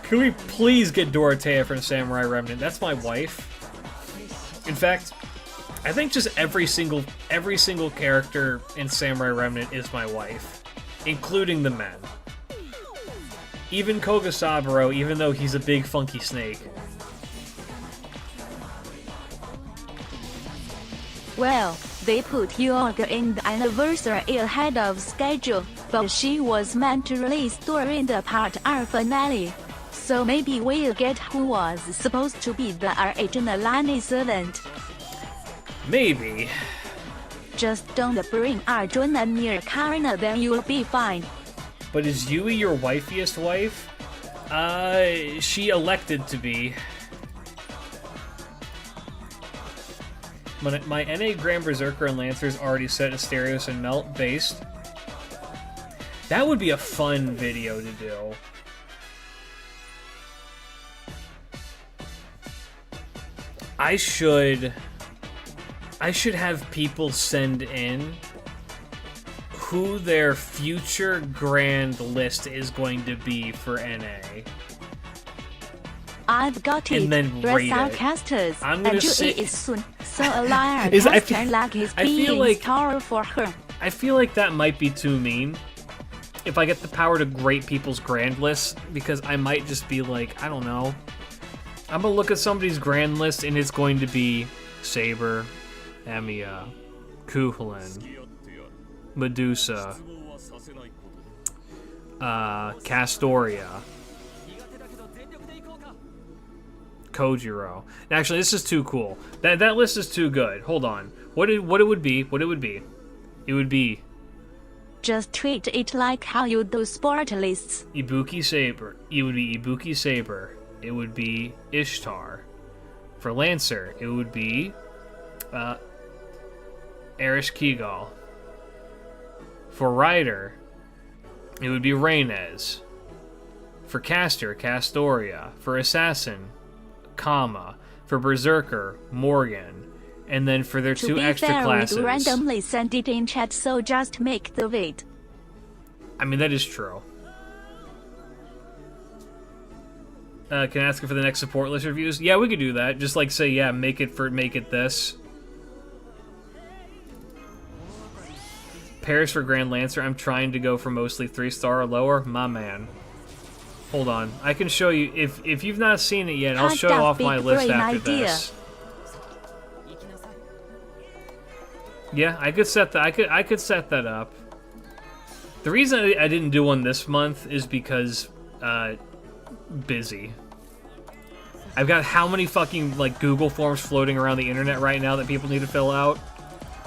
Can we please get Dorothea from Samurai Remnant? That's my wife. In fact, I think just every single character in Samurai Remnant is my wife, including the men. Even Koga Saburo, even though he's a big funky snake. Well, they put Yoga in the anniversary ahead of schedule, but she was meant to release during the Part R finale. So maybe we'll get who was supposed to be the original Lani servant. Maybe. Just don't bring Arjuna near Karina, then you'll be fine. But is Yui your wifeiest wife? She elected to be. My NA Grand Berserker and Lancers already set Asterios and Melt based. That would be a fun video to do. I should have people send in who their future grand list is going to be for NA. I've got it. And then Dress rate our it. casters. I'm gonna and you say- eat it soon. So a liar Is- I caster feel- like his I feel being like- sorrow for her. I feel like that might be too mean. If I get the power to grade people's grand lists, because I might just be like, I don't know. I'm gonna look at somebody's grand list and it's going to be Saber, Emiya, Kuhlin, Medusa, Castoria, Kojiro. Actually, this is too cool. That list is too good. Hold on. What it would be? It would be Just treat it like how you do sport lists. Ibuki Saber. It would be Ibuki Saber. It would be Ishtar. For Lancer, it would be Erish Kigal. For Rider, it would be Reynez. For Caster, Castoria. For Assassin, Kama. For Berserker, Morgan. And then for their To two be extra fair, classes. we'd randomly send it in chat, so just make the wait. I mean, that is true. Can I ask it for the next support list reviews? Yeah, we could do that. Just like say, yeah, make it this. Paris for Grand Lancer. I'm trying to go for mostly 3-star or lower. My man. Hold on. I can show you. If you've not seen it yet, I'll Hot show dog, off my big list brain after idea. this. Yeah, I could set that. I could set that up. The reason I didn't do one this month is because busy. I've got how many fucking like Google forms floating around the internet right now that people need to fill out.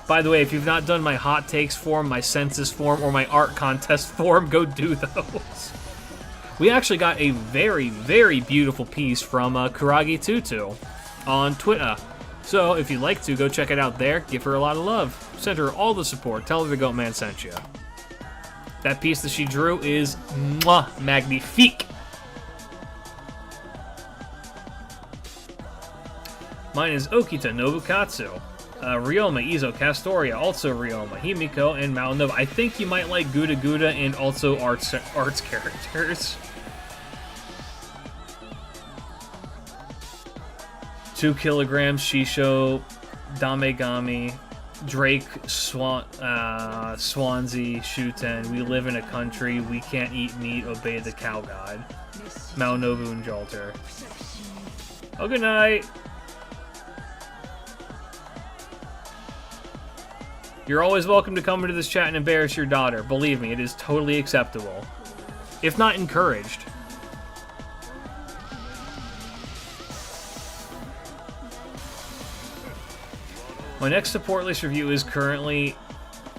By the way, if you've not done my hot takes form, my census form, or my art contest form, go do those. We actually got a very, very beautiful piece from Kuragi Tutu on Twitter. So if you'd like to, go check it out there. Give her a lot of love. Send her all the support. Tell her the Goat Man sent you. That piece that she drew is magnifique. Mine is Okita Nobukatsu. Ryoma, Izo, Castoria, also Ryoma, Himiko, and Maonova. I think you might like Guda Guda and also arts characters. 2 kilograms, Shisho, Damegami, Drake, Swansea, Shuten. We live in a country, we can't eat meat, obey the cow god. Maonobu and Jalter. Oh, good night! You're always welcome to come into this chat and embarrass your daughter. Believe me, it is totally acceptable. If not encouraged. My next support list review is currently...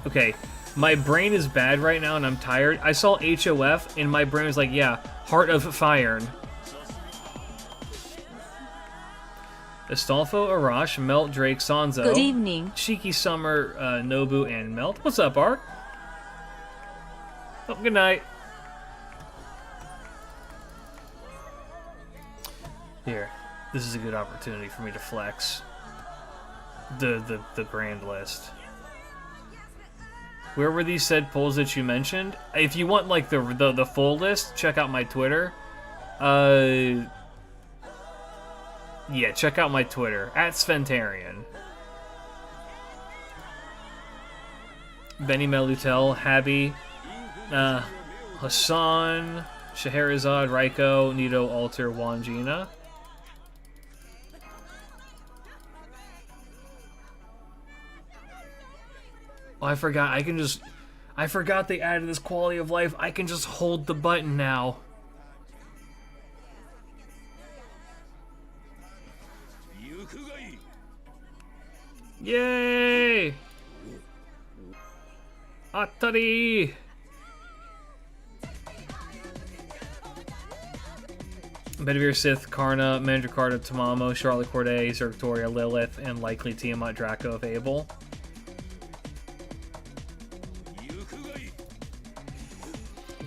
Okay, my brain is bad right now and I'm tired. I saw HOF and my brain was like, yeah, Heart of Fire. Astolfo, Arash, Melt, Drake, Sanzo. Good evening. Shiki, Summer, Nobu, and Melt. What's up, Art? Oh, good night. Here, this is a good opportunity for me to flex the grand list. Where were these said polls that you mentioned? If you want like the full list, check out my Twitter. Yeah, check out my Twitter at Sventarian. Benny Melutel, Habi, Hassan, Scheherazade, Raiko, Nito, Alter, Wangina. Oh, I forgot. I forgot they added this quality of life. I can just hold the button now. Yay! Atari! Bedivere, Sith, Karna, Mandracarta, Tamamo, Charlotte Corday, Zergtoria, Lilith, and likely Tiamat, Draco of Abel.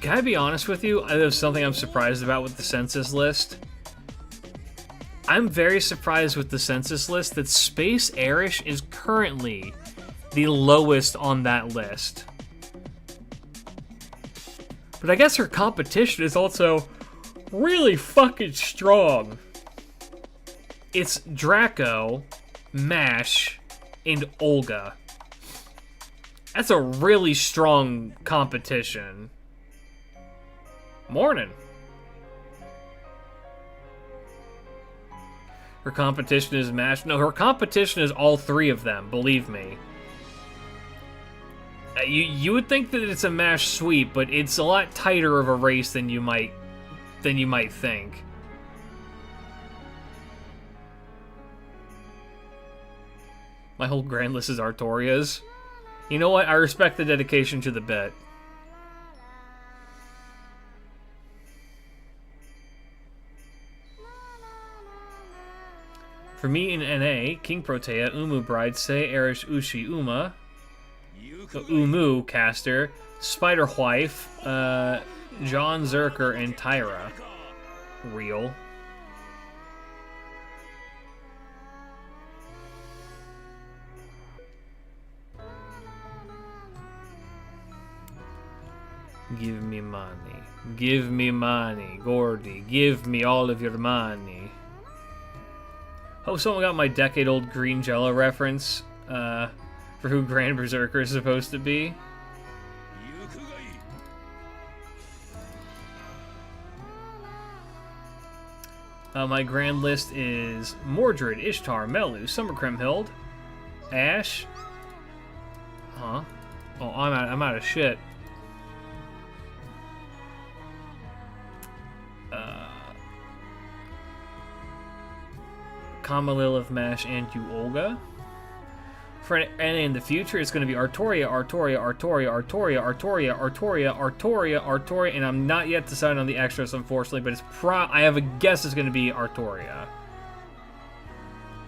Can I be honest with you? There's something I'm surprised about with the census list. I'm very surprised with the census list that Space Airish is currently the lowest on that list. But I guess her competition is also really fucking strong. It's Draco, Mash, and Olga. That's a really strong competition. Morning. Her competition is Mash. No, her competition is all three of them, believe me. You would think that it's a Mash sweep, but it's a lot tighter of a race than you might think. My whole grand list is Artorias. You know what? I respect the dedication to the bit. For me in NA, King Protea, Umu Bride, Se, Erish, Ushi, Uma, Umu, Caster, Spider Wife, John Zerker, and Tyra. Real. Give me money. Give me money, Gordy. Give me all of your money. Hope someone got my decade-old green Jello reference for who Grand Berserker is supposed to be. My grand list is Mordred, Ishtar, Melu, Summer Kriemhild, Ash. Huh? Oh, I'm out of shit. Kama, Lilith, Mash, and you, Olga. For NA in the future, it's going to be Artoria, and I'm not yet decided on the extras, unfortunately, but it's I have a guess it's going to be Artoria.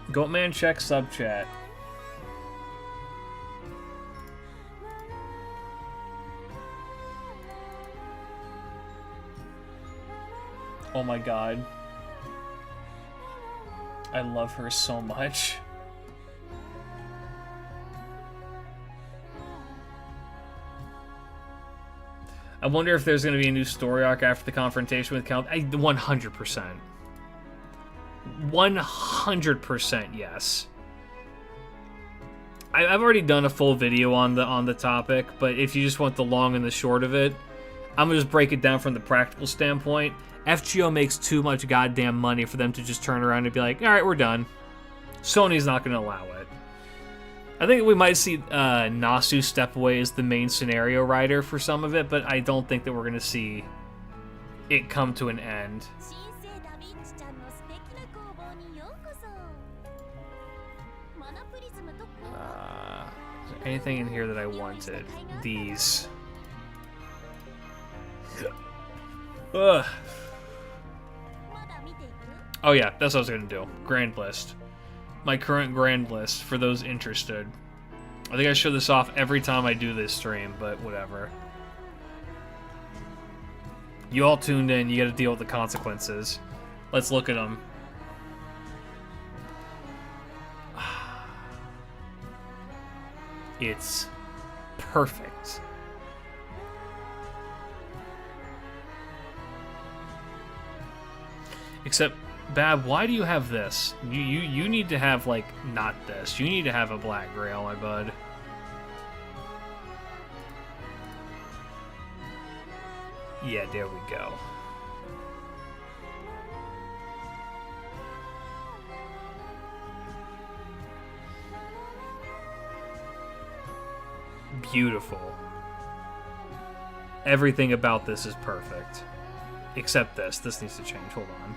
Goatman, check sub chat. Oh my god. I love her so much. I wonder if there's going to be a new story arc after the confrontation with Count. 100%. 100% yes. I've already done a full video on the topic, but if you just want the long and the short of it, I'm going to just break it down from the practical standpoint. FGO makes too much goddamn money for them to just turn around and be like, alright, we're done. Sony's not going to allow it. I think we might see Nasu step away as the main scenario writer for some of it, but I don't think that we're going to see it come to an end. Is there anything in here that I wanted? These. Ugh. Oh yeah, that's what I was gonna do. Grand list. my current grand list for those interested. I think I show this off every time I do this stream, but whatever. You all tuned in, you gotta deal with the consequences. Let's look at them. It's perfect. Except, Babb, why do you have this? You need to have, like, not this. You need to have a black grail, my bud. Yeah, there we go. Beautiful. Everything about this is perfect. Except this. This needs to change. Hold on.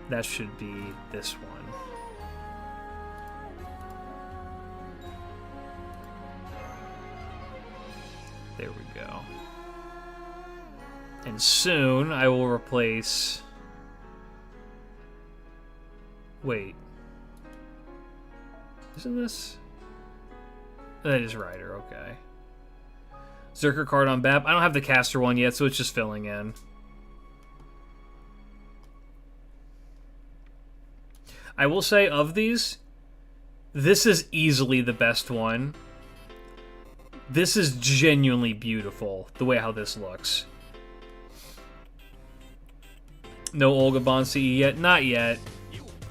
That should be this one. There we go. And soon I will replace... Wait. Isn't this... That is Ryder, okay. Zerker card on Babb. I don't have the caster one yet, so it's just filling in. I will say, of these, this is easily the best one. This is genuinely beautiful, the way how this looks. No Olga Bonsi yet? Not yet.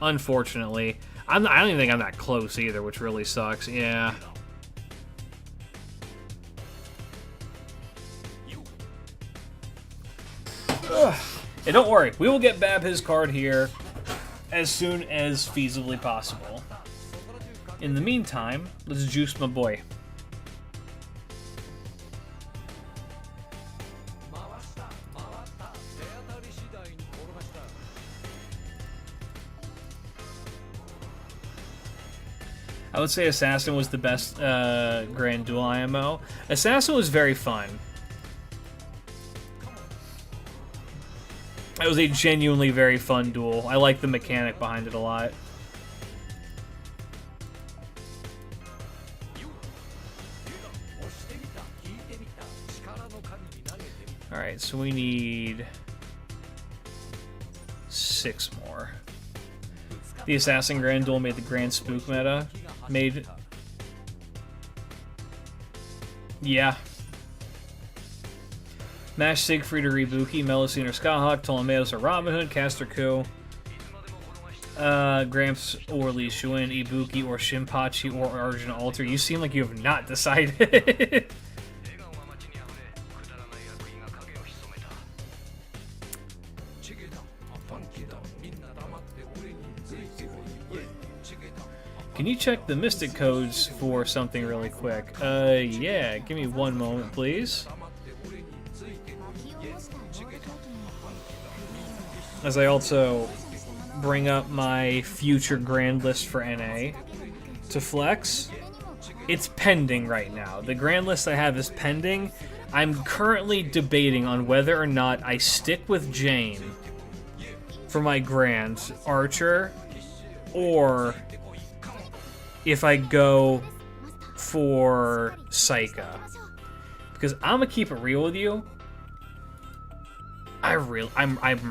Unfortunately. I don't even think I'm that close either, which really sucks. Yeah. Ugh. And don't worry, we will get Babb his card here as soon as feasibly possible. In the meantime, let's juice my boy. I would say Assassin was the best Grand Duel IMO. Assassin was very fun. It was a genuinely very fun duel. I like the mechanic behind it a lot. Alright, so we need 6 more. The Assassin Grand Duel made the Grand Spook meta. Yeah. Mash Siegfried or Ibuki, Melusine or Skyhawk, Ptolemaeus or Robin Hood, Caster Ku, Gramps or Li Xuan, Ibuki or Shinpachi or Arjun Alter. You seem like you have not decided. Can you check the Mystic codes for something really quick? Yeah, give me one moment, please. As I also bring up my future grand list for NA to flex. It's pending right now. The grand list I have is pending. I'm currently debating on whether or not I stick with Jane for my grand archer, or if I go for Saika. Because I'm gonna keep it real with you. I'm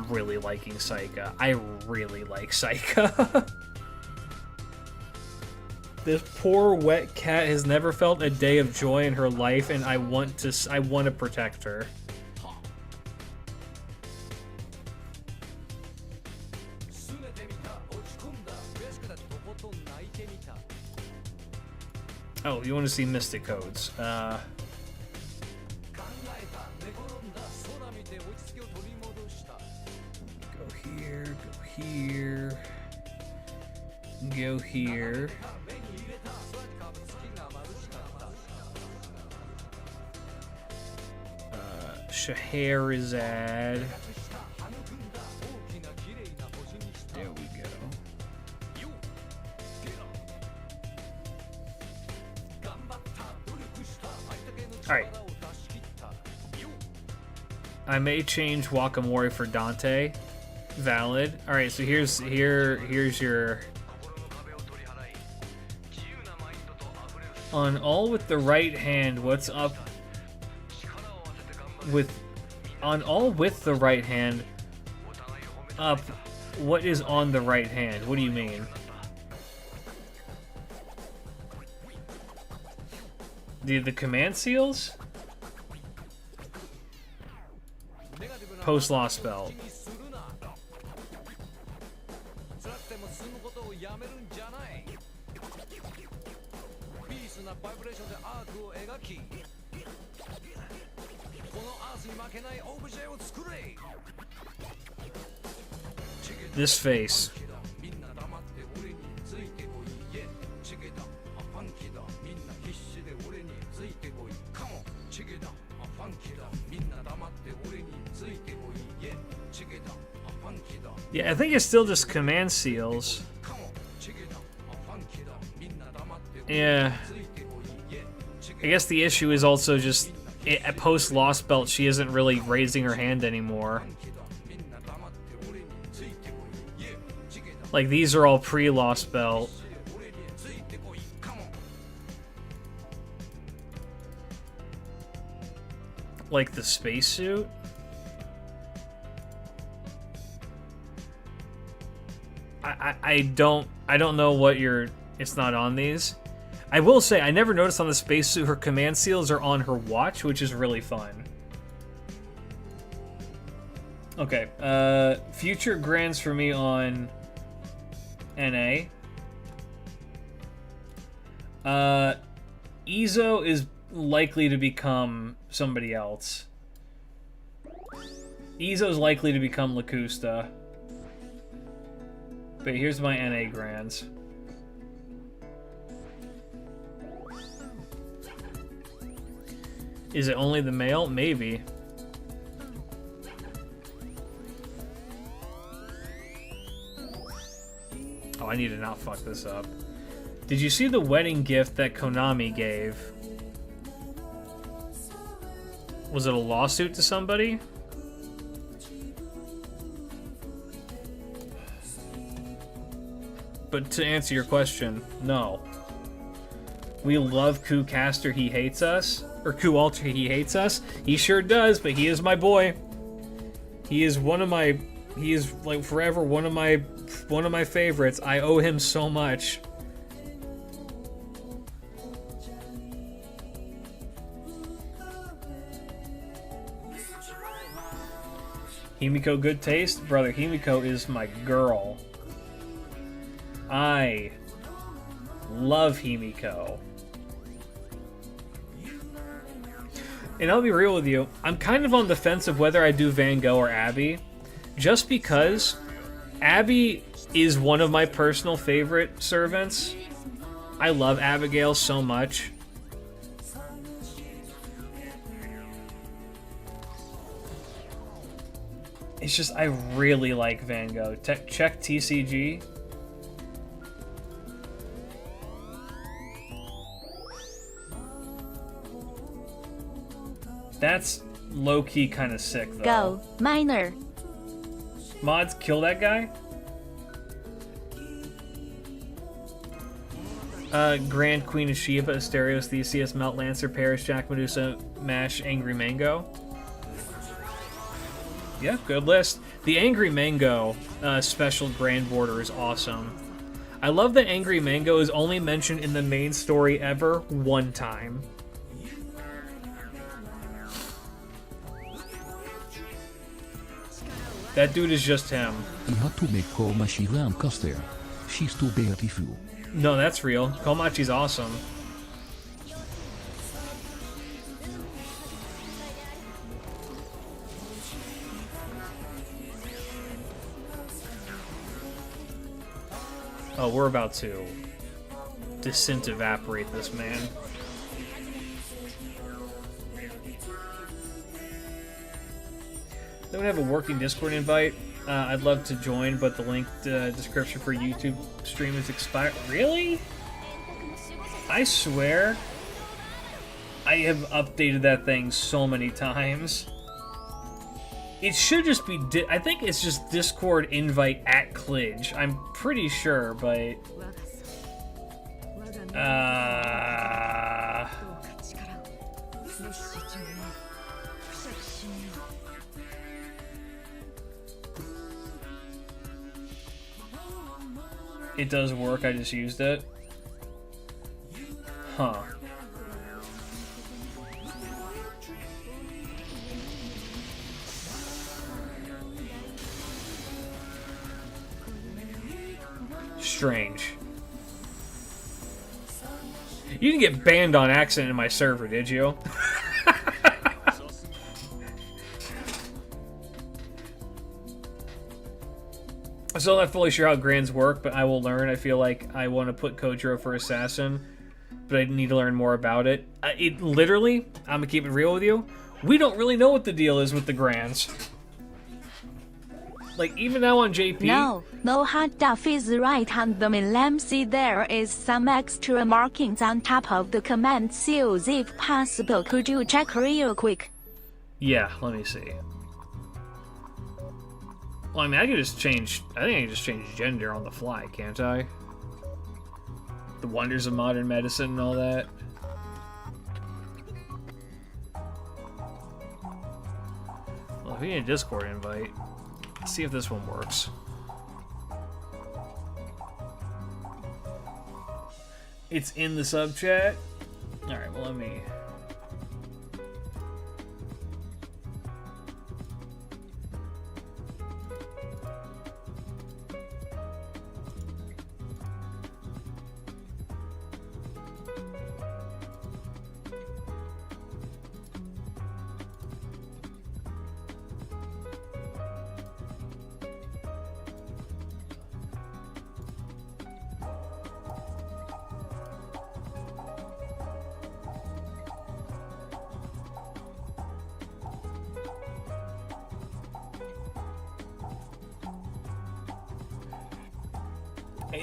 really liking Saika. I really like Saika. This poor wet cat has never felt a day of joy in her life, and I want to protect her. Oh, you want to see Mystic codes? Go here, go here, go here. Scheherazade. There we go. Alright. I may change Wakamori for Dante. Valid. All right, so here's your on all with the right hand. What's up with on all with the right hand? Up. What is on the right hand? What do you mean? The command seals? Post lost belt. This face. Yeah, I think it's still just command seals. Yeah. I guess the issue is also just at post lost belt she isn't really raising her hand anymore. Like these are all pre-lost belt. Like the spacesuit? I don't know what it's not on these. I will say I never noticed on the spacesuit her command seals are on her watch, which is really fun. Okay, future grands for me on NA. Izo is likely to become somebody else. Izo's likely to become Lacusta. But here's my NA grands. Is it only the male? Maybe. Oh, I need to not fuck this up. Did you see the wedding gift that Konami gave? Was it a lawsuit to somebody? But to answer your question, no. We love Ku Caster, he hates us. Or Ku Alter, he hates us. He sure does, but he is my boy. He is one of my... He is, like, forever one of my favorites. I owe him so much. Himiko, good taste? Brother, Himiko is my girl. I love Himiko. And I'll be real with you, I'm kind of on the fence of whether I do Van Gogh or Abby. Just because Abby is one of my personal favorite servants. I love Abigail so much. It's just, I really like Van Gogh. Check TCG. That's low-key kind of sick, though. Go, Miner. Mods, kill that guy? Grand Queen of Sheba, Asterios, Theseus, Melt Lancer, Paris, Jack Medusa, Mash, Angry Mango. Yeah, good list. The Angry Mango special Grand Border is awesome. I love that Angry Mango is only mentioned in the main story ever one time. That dude is just him. He had to make Komachi Lancaster. She's too beautiful. No, that's real. Komachi's awesome. Oh, we're about to disintevaporate this man. Don't have a working Discord invite. I'd love to join, but the link description for YouTube stream is expired. Really? I swear I have updated that thing so many times. It should just be, I think it's just Discord invite at Klidge. I'm pretty sure, but... It does work, I just used it. Huh. Strange. You didn't get banned on accident in my server, did you? I'm still not fully sure how Grands work, but I will learn. I feel like I want to put Kojiro for Assassin, but I need to learn more about it. It literally, I'm gonna keep it real with you, we don't really know what the deal is with the Grands. Like, even now on JP... No, hard Duff is right on the main see there is some extra markings on top of the command seals if possible. Could you check real quick? Yeah, let me see. Well, I mean, I think I can just change gender on the fly, can't I? The wonders of modern medicine and all that. Well, if we need a Discord invite, let's see if this one works. It's in the sub chat. Alright, well, let me...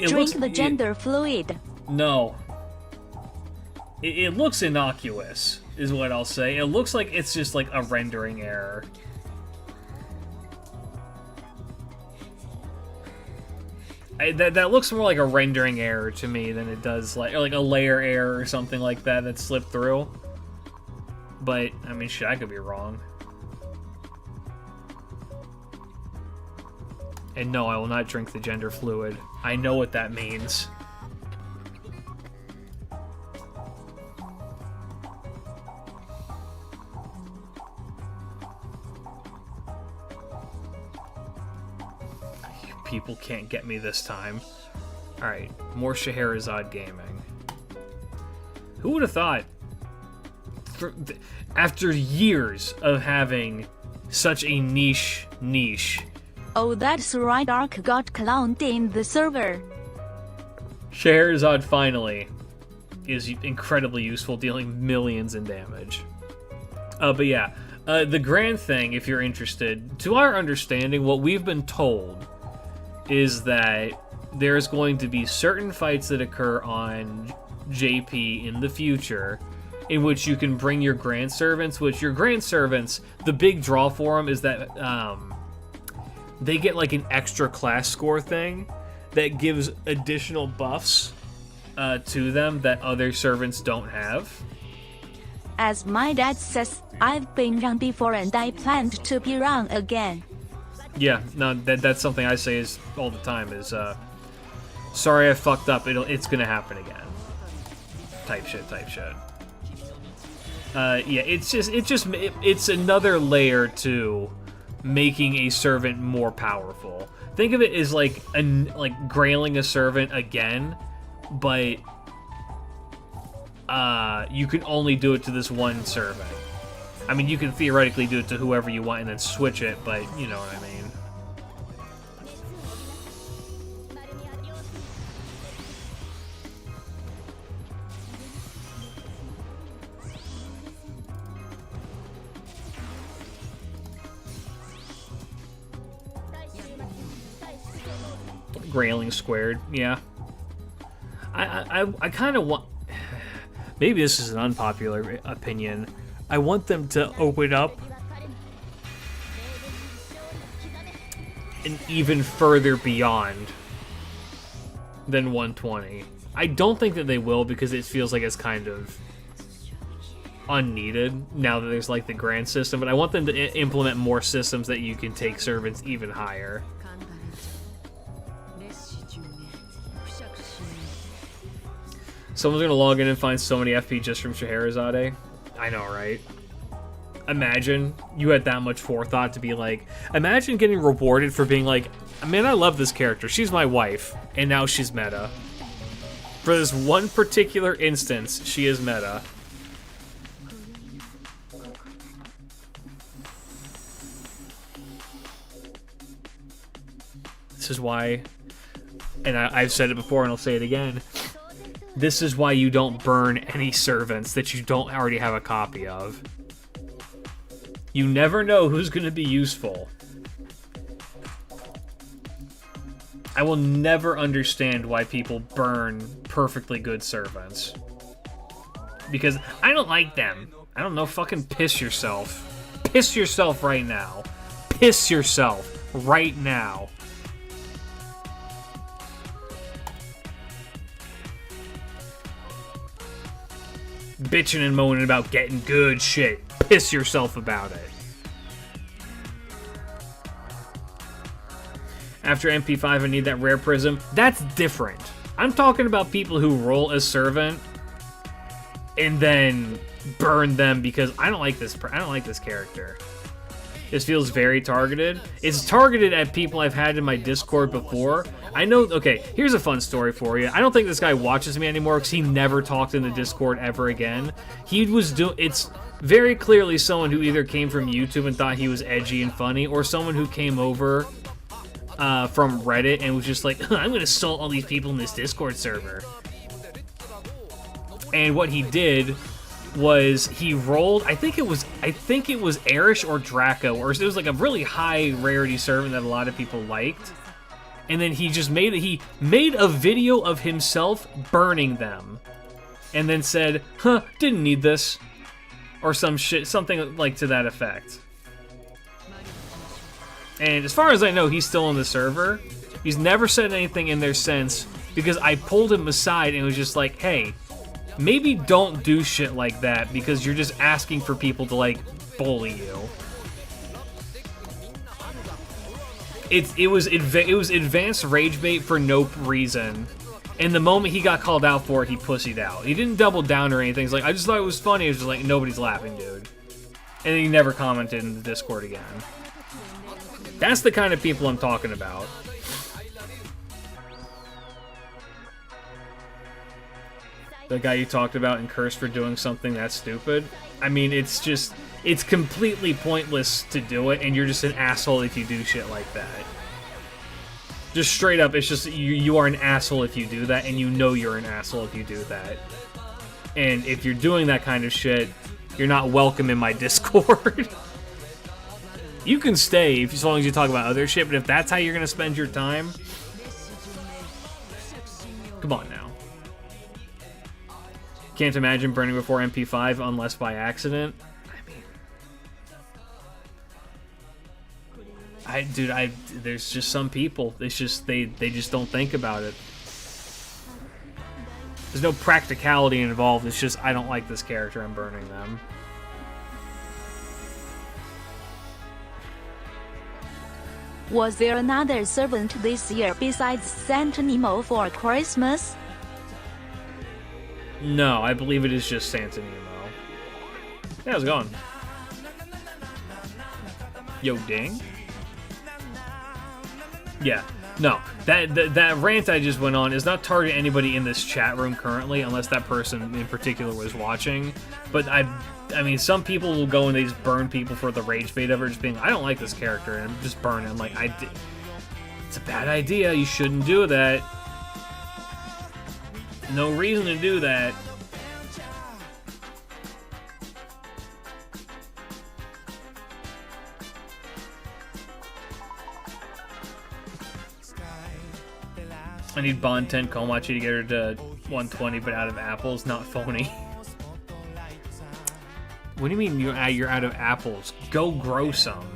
Drink the gender fluid. No. It looks innocuous, is what I'll say. It looks like it's just like a rendering error. That looks more like a rendering error to me than it does like a layer error or something like that that slipped through. But, I mean, shit, I could be wrong. And no, I will not drink the gender fluid. I know what that means. You people can't get me this time. Alright, more Scheherazade gaming. Who would have thought? After years of having such a niche, Oh, that's right, Ark got cloned in the server. Scheherazade finally is incredibly useful, dealing millions in damage. But yeah, the grand thing, if you're interested, to our understanding, what we've been told is that there's going to be certain fights that occur on JP in the future in which you can bring your grand servants, which your grand servants, the big draw for them is that they get like an extra class score thing that gives additional buffs to them that other servants don't have. As my dad says, I've been wrong before and I planned to be wrong again. Yeah, no, that's something I say is all the time is, sorry I fucked up, it's gonna happen again. Type shit. Yeah, it's another layer to making a servant more powerful. Think of it as like grailing a servant again, but you can only do it to this one servant. I mean, you can theoretically do it to whoever you want and then switch it, but you know what I mean. Grailing squared, yeah. I kind of want... Maybe this is an unpopular opinion. I want them to open up an even further beyond than 120. I don't think that they will because it feels like it's kind of unneeded now that there's like the grand system, but I want them to implement more systems that you can take servants even higher. Someone's gonna log in and find so many FP just from Scheherazade. I know, right? Imagine you had that much forethought to be like, imagine getting rewarded for being like, man, I love this character. She's my wife. And now she's meta. For this one particular instance, she is meta. This is why, and I've said it before and I'll say it again, this is why you don't burn any servants that you don't already have a copy of. You never know who's going to be useful. I will never understand why people burn perfectly good servants. Because I don't like them. I don't know, fucking piss yourself. Piss yourself right now. Piss yourself right now. Bitching and moaning about getting good shit. Piss yourself about it. After MP5, I need that rare prism. That's different. I'm talking about people who roll as servant and then burn them because I don't like this. I don't like this character. This feels very targeted. It's targeted at people I've had in my Discord before. I know. Okay, here's a fun story for you. I don't think this guy watches me anymore because he never talked in the Discord ever again. He was doing. It's very clearly someone who either came from YouTube and thought he was edgy and funny, or someone who came over from Reddit and was just like, I'm gonna assault all these people in this Discord server. And what he did was he rolled, I think it was Erish or Draco, or it was like a really high rarity servant that a lot of people liked. And then he just made a video of himself burning them. And then said, didn't need this. Or some shit, something like to that effect. And as far as I know, he's still on the server. He's never said anything in there since, because I pulled him aside and was just like, hey, maybe don't do shit like that because you're just asking for people to, like, bully you. It was advanced rage bait for no reason. And the moment he got called out for it, he pussied out. He didn't double down or anything. He's like, I just thought it was funny. It was just like, nobody's laughing, dude. And then he never commented in the Discord again. That's the kind of people I'm talking about. The guy you talked about and cursed for doing something that's stupid. I mean, it's completely pointless to do it, and you're just an asshole if you do shit like that. Just straight up, it's just, you are an asshole if you do that, and you know you're an asshole if you do that. And if you're doing that kind of shit, you're not welcome in my Discord. You can stay as long as you talk about other shit, but if that's how you're gonna spend your time, come on now. Can't imagine burning before MP5 unless by accident. There's just some people. It's just they just don't think about it. There's no practicality involved. It's just I don't like this character. I'm burning them. Was there another servant this year besides Saint Nemo for Christmas? No, I believe it is just Santa Nemo. Yeah, how's it going? Yo, ding. Yeah, no. That rant I just went on is not targeting anybody in this chat room currently, unless that person in particular was watching. But I mean, some people will go and they just burn people for the rage bait of it, just being, I don't like this character, and just burn him. Like, it's a bad idea. You shouldn't do that. No reason to do that. I need Bond 10 Komachi to get her to 120, but out of apples, not phony. What do you mean you're out of apples? Go grow some.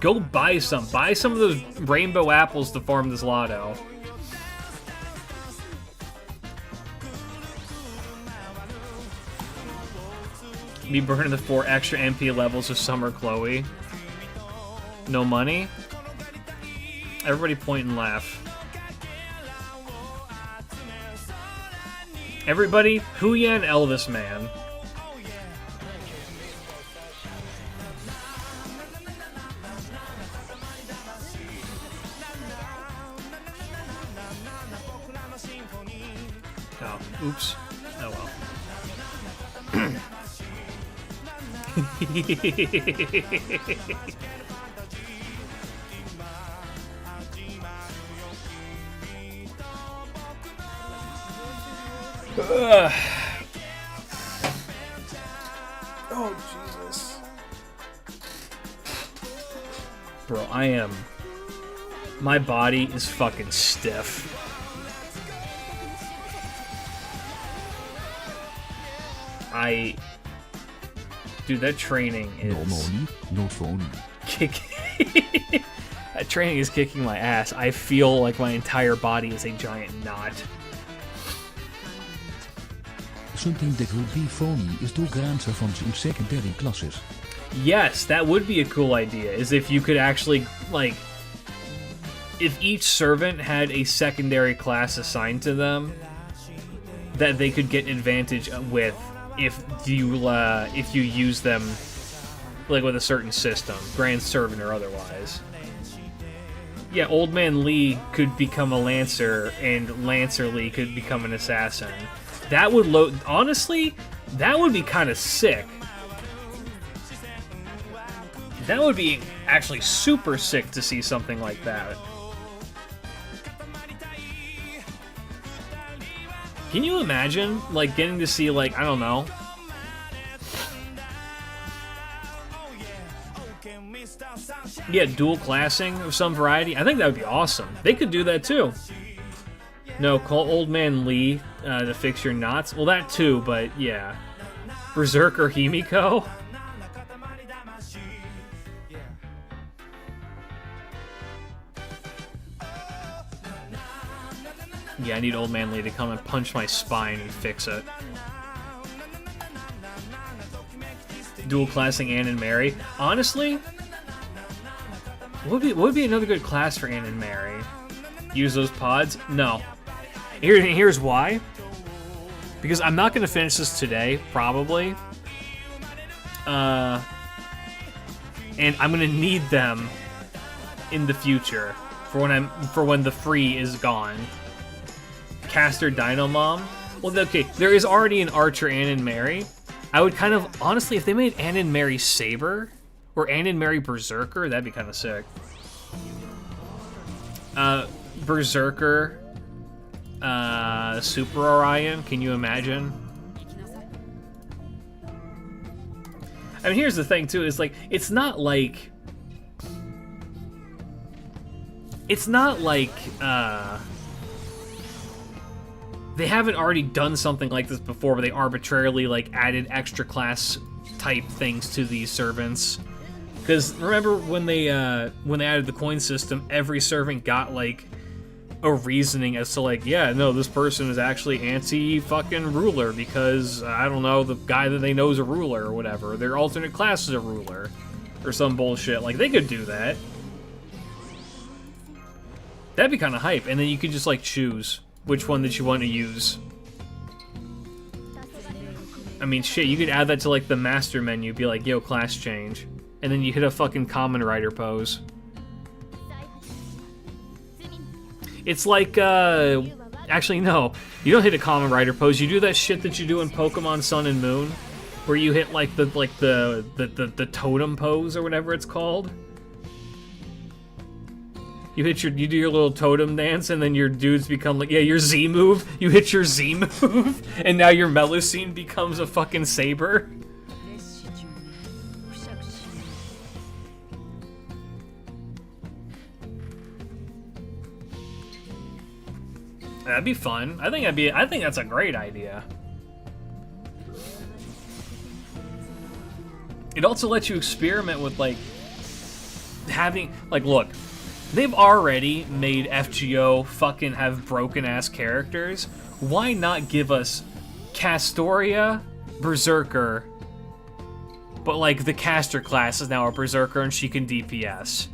Go buy some. Buy some of those rainbow apples to farm this lotto. Me burning the 4 extra MP levels of Summer Chloe. No money? Everybody point and laugh. Everybody, Huyan Elvis Man. Oh, oops. Oh well. Oh, Jesus. Bro, my body is fucking stiff. Dude, that training is... No money, no phone. That training is kicking my ass. I feel like my entire body is a giant knot. Something that would be funny is to transfer van zijn secondary classes. Yes, that would be a cool idea, is if you could actually, like... If each servant had a secondary class assigned to them, that they could get advantage with if you use them, like, with a certain system, Grand Servant or otherwise. Yeah, Old Man Lee could become a Lancer, and Lancer Lee could become an Assassin. That would honestly, that would be kind of sick. That would be actually super sick to see something like that. Can you imagine, like, getting to see, like, I don't know, yeah, dual classing of some variety? I think that would be awesome. They could do that too. No, call Old Man Lee to fix your knots. Well, that too, but yeah. Berserker Himiko? Yeah, I need Old Man Lee to come and punch my spine and fix it. Dual classing Ann and Mary. Honestly, what would be another good class for Ann and Mary? Use those pods? No. Here's why. Because I'm not going to finish this today, probably. And I'm going to need them in the future for when the free is gone. Caster Dino Mom? Well, okay, there is already an Archer Ann and Mary. I would kind of, honestly, if they made Ann and Mary Saber, or Ann and Mary Berserker, that'd be kind of sick. Berserker, Super Orion, can you imagine? I mean, here's the thing, too, is, like, it's not like, they haven't already done something like this before where they arbitrarily, like, added extra class type things to these servants. Because remember when they added the coin system, every servant got, like, a reasoning as to, like, yeah, no, this person is actually anti-fucking ruler because, I don't know, the guy that they know is a ruler or whatever. Their alternate class is a ruler. Or some bullshit. Like, they could do that. That'd be kind of hype. And then you could just, like, choose which one that you want to use. I mean, shit, you could add that to, like, the master menu, be like, yo, class change. And then you hit a fucking Common Rider pose. It's like, actually, no. You don't hit a Common Rider pose. You do that shit that you do in Pokemon Sun and Moon, where you hit, like, the totem pose, or whatever it's called. You do your little totem dance, and then your dudes become like, yeah, your Z move. You hit your Z move, and now your Melusine becomes a fucking saber. That'd be fun. I think that's a great idea. It also lets you experiment with, like, having, like, look, they've already made FGO fucking have broken-ass characters. Why not give us Castoria, Berserker, but, like, the caster class is now a Berserker and she can DPS.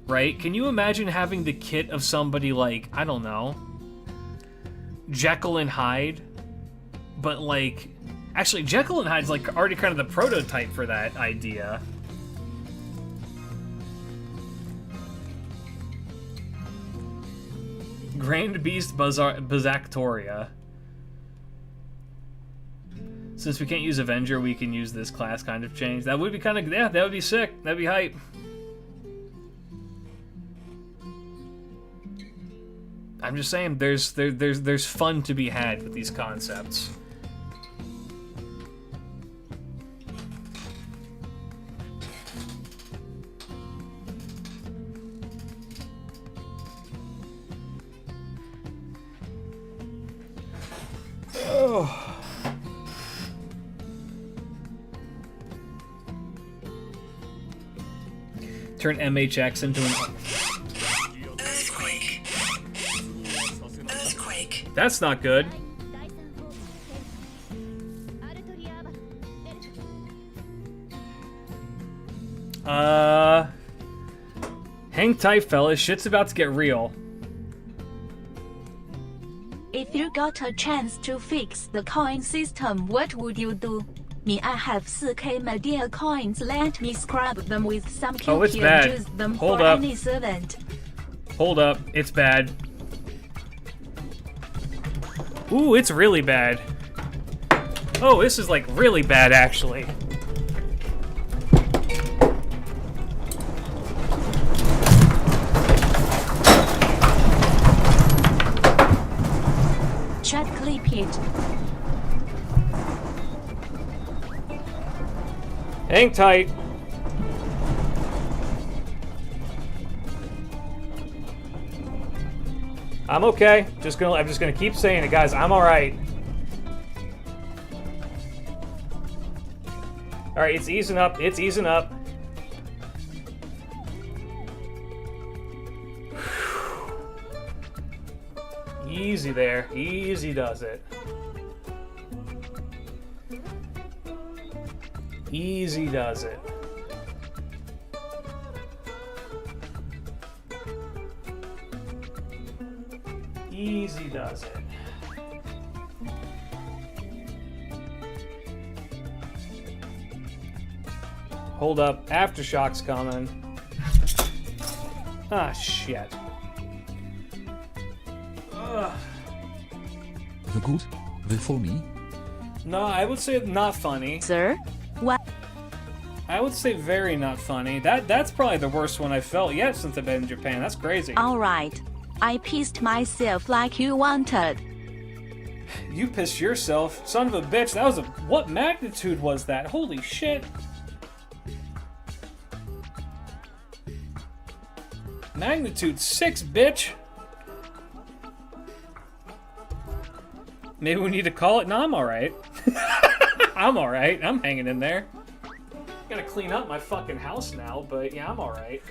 Right? Can you imagine having the kit of somebody like, I don't know, Jekyll and Hyde? But, like, actually, Jekyll and Hyde's, like, already kind of the prototype for that idea. Grand Beast Bazzactoria. Since we can't use Avenger, we can use this class kind of change. That would be kind of, yeah, that would be sick. That'd be hype. I'm just saying, there's fun to be had with these concepts. Oh. Turn MHX into an Earthquake. Earthquake. That's not good. Hang tight, fellas. Shit's about to get real. If you got a chance to fix the coin system, what would you do? Me, I have 4K media coins. Let me scrub them with some QQ Oh, it's bad. and use them Hold for up. any servant. Hold up. It's bad. Ooh, it's really bad. Oh, this is, like, really bad, actually. Chat clip it. Hang tight. I'm okay. I'm just gonna keep saying it, guys. I'm alright. Alright, it's easing up. It's easing up. Easy there. Easy does it. Easy does it. Easy does it. Hold up. Aftershock's coming. Ah, shit. Ugh. The good? The funny? No, I would say not funny. Sir? What? I would say very not funny. That's probably the worst one I've felt yet since I've been in Japan. That's crazy. Alright. I pissed myself like you wanted. You pissed yourself. Son of a bitch. That was a... What magnitude was that? Holy shit. Magnitude 6, bitch. Maybe we need to call it. No, I'm alright. I'm alright. I'm hanging in there. Gotta clean up my fucking house now, but yeah, I'm alright.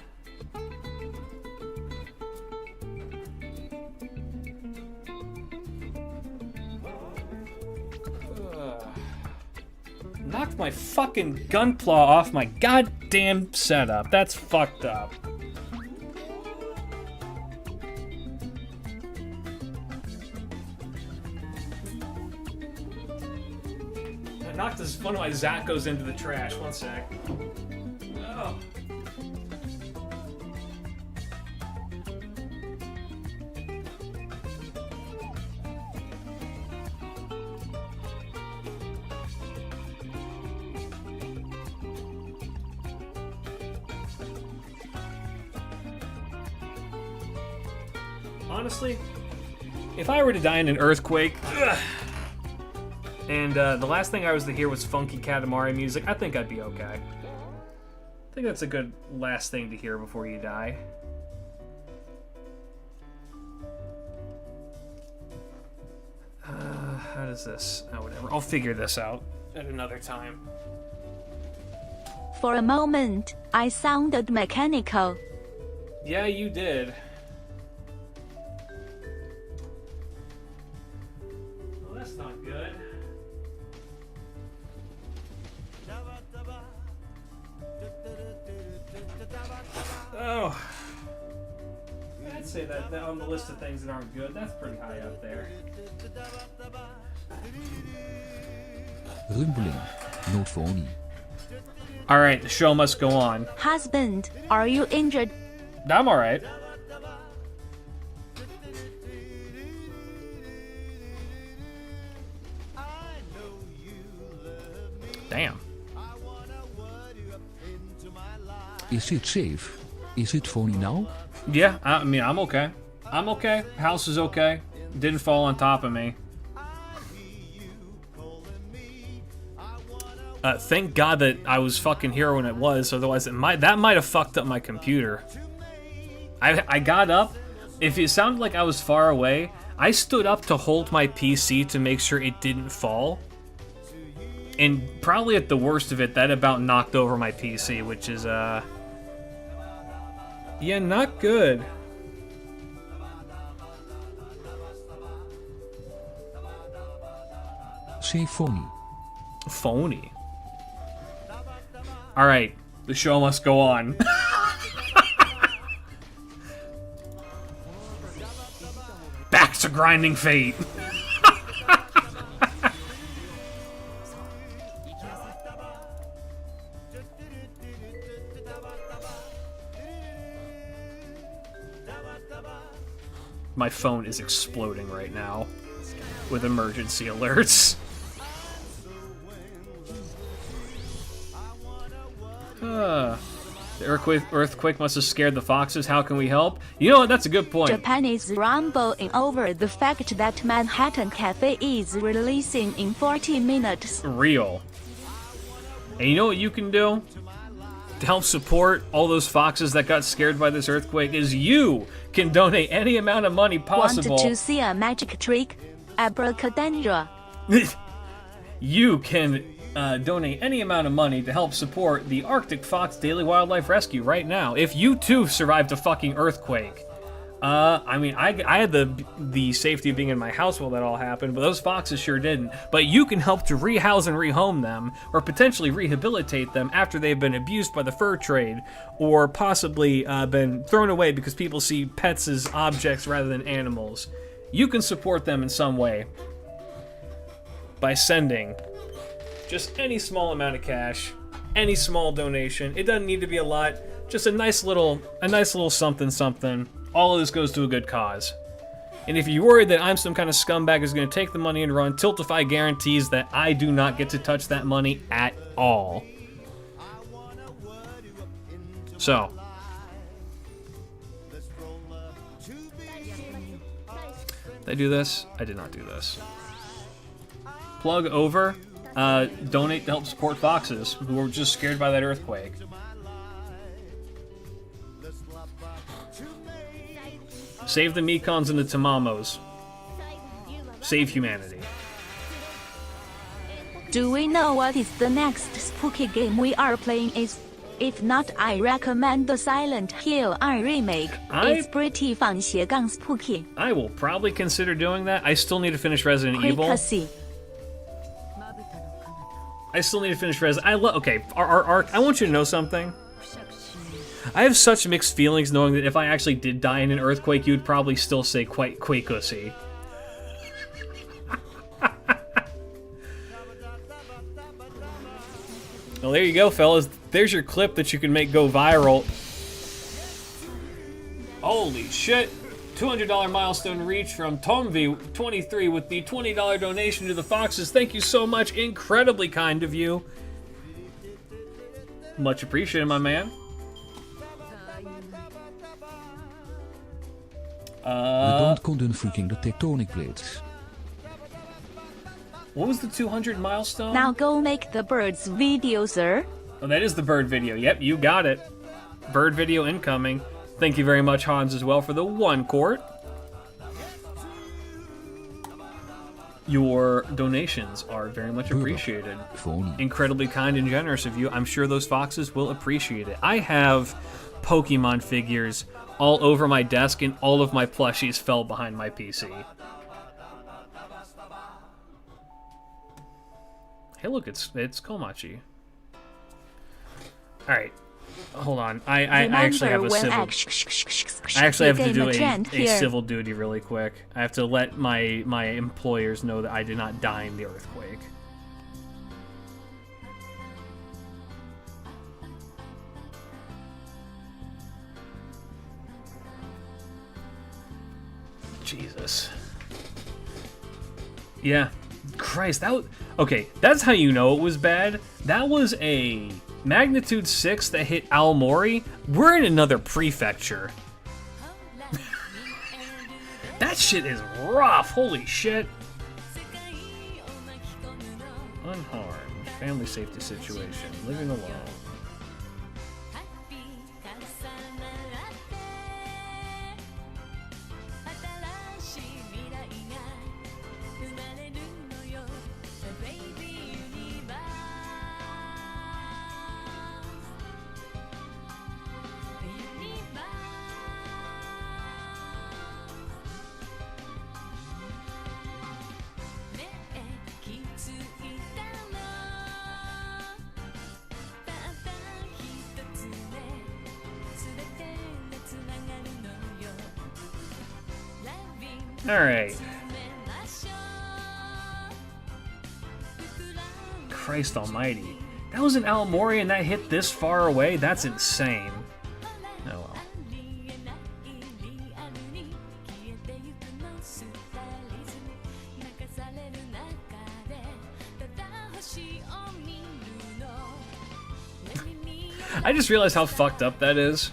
Knocked my fucking gunpla off my goddamn setup. That's fucked up. I knocked one of my Zaccos into the trash. One sec. Oh. Honestly, if I were to die in an earthquake, and the last thing I was to hear was funky Katamari music, I think I'd be okay. I think that's a good last thing to hear before you die. How does this... Oh, whatever. I'll figure this out at another time. For a moment, I sounded mechanical. Yeah, you did. Well, that's not good. Oh. I'd say that on the list of things that aren't good, that's pretty high up there. Rumbling. Not funny. Alright, the show must go on. Husband, are you injured? I'm alright. Damn. Is it safe? Is it funny now? Yeah, I mean, I'm okay. I'm okay. House is okay. Didn't fall on top of me. Thank God that I was fucking here when it was, otherwise that might have fucked up my computer. I got up. If it sounded like I was far away, I stood up to hold my PC to make sure it didn't fall. And probably at the worst of it, that about knocked over my PC, which is, yeah, not good. Say funny. Phony. Alright, the show must go on. Back to grinding fate. My phone is exploding right now with emergency alerts. The earthquake must have scared the foxes. How can we help? You know what? That's a good point. Japan is rumbling over the fact that Manhattan Cafe is releasing in 40 minutes. Real. And you know what you can do to help support all those foxes that got scared by this earthquake is you can donate any amount of money possible. Want to see a magic trick? Abracadabra. You can donate any amount of money to help support the Arctic Fox Daily Wildlife Rescue right now. If you too survived a fucking earthquake, I mean, I had the safety of being in my house while that all happened, but those foxes sure didn't. But you can help to rehouse and rehome them, or potentially rehabilitate them after they've been abused by the fur trade, or possibly been thrown away because people see pets as objects rather than animals. You can support them in some way by sending just any small amount of cash, any small donation. It doesn't need to be a lot, just a nice little something something. All of this goes to a good cause. And if you're worried that I'm some kind of scumbag who's going to take the money and run, Tiltify guarantees that I do not get to touch that money at all. So, did I do this? I did not do this. Plug over. Donate to help support foxes who were just scared by that earthquake. Save the Mekons and the Tamamos. Save humanity. Do we know what is the next spooky game we are playing is? If not, I recommend the Silent Hill 2 remake. It's pretty fun spooky. I will probably consider doing that. I still need to finish Resident Evil. I still need to finish okay, I want you to know something. I have such mixed feelings knowing that if I actually did die in an earthquake, you'd probably still say quite Quakussy. Well, there you go, fellas. There's your clip that you can make go viral. Holy shit. $200 milestone reach from Tomvi23 with the $20 donation to the Foxes. Thank you so much. Incredibly kind of you. Much appreciated, my man. We don't condone freaking the tectonic plates. What was the 200 milestone? Now go make the birds video, sir. Oh, that is the bird video. Yep, you got it. Bird video incoming. Thank you very much, Hans, as well, for the 1 quart. Your donations are very much appreciated. Phony. Incredibly kind and generous of you. I'm sure those foxes will appreciate it. I have Pokemon figures all over my desk, and all of my plushies fell behind my PC. Hey, look, it's Komachi. All right, hold on. I actually have a civil. I actually have to do a civil duty really quick. I have to let my employers know that I did not die in the earthquake. Jesus. Yeah. Christ, that was... Okay, that's how you know it was bad. That was a magnitude 6 that hit Aomori. We're in another prefecture. That shit is rough. Holy shit. Unharmed. Family safety situation. Living alone. Alright. Christ almighty. That was an Aomori and that hit this far away? That's insane. Oh well. I just realized how fucked up that is.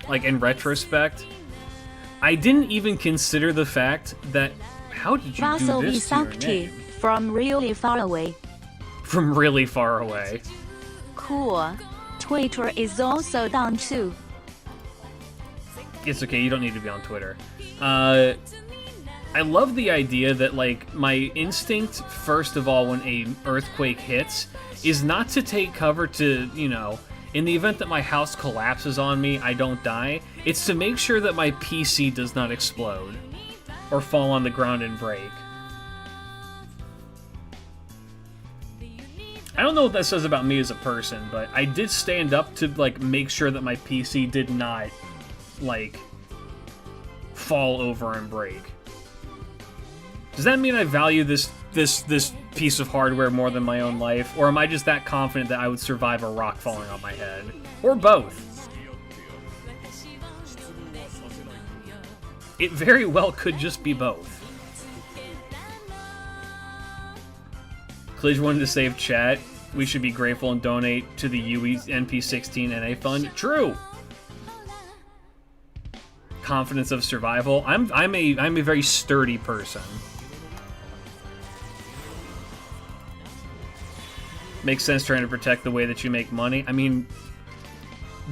Like, in retrospect. I didn't even consider the fact that... How did you do this to your name? From really far away. From really far away. Cool. Twitter is also down too. It's okay, you don't need to be on Twitter. I love the idea that, like, my instinct, first of all, when a earthquake hits, is not to take cover to, you know... In the event that my house collapses on me, I don't die. It's to make sure that my PC does not explode or fall on the ground and break. I don't know what that says about me as a person, but I did stand up to, like, make sure that my PC did not, like, fall over and break. Does that mean I value this piece of hardware more than my own life? Or am I just that confident that I would survive a rock falling on my head? Or both? It very well could just be both. Klij wanted to save chat. We should be grateful and donate to the UE NP16 NA fund. True! Confidence of survival. I'm a very sturdy person. Makes sense trying to protect the way that you make money. I mean,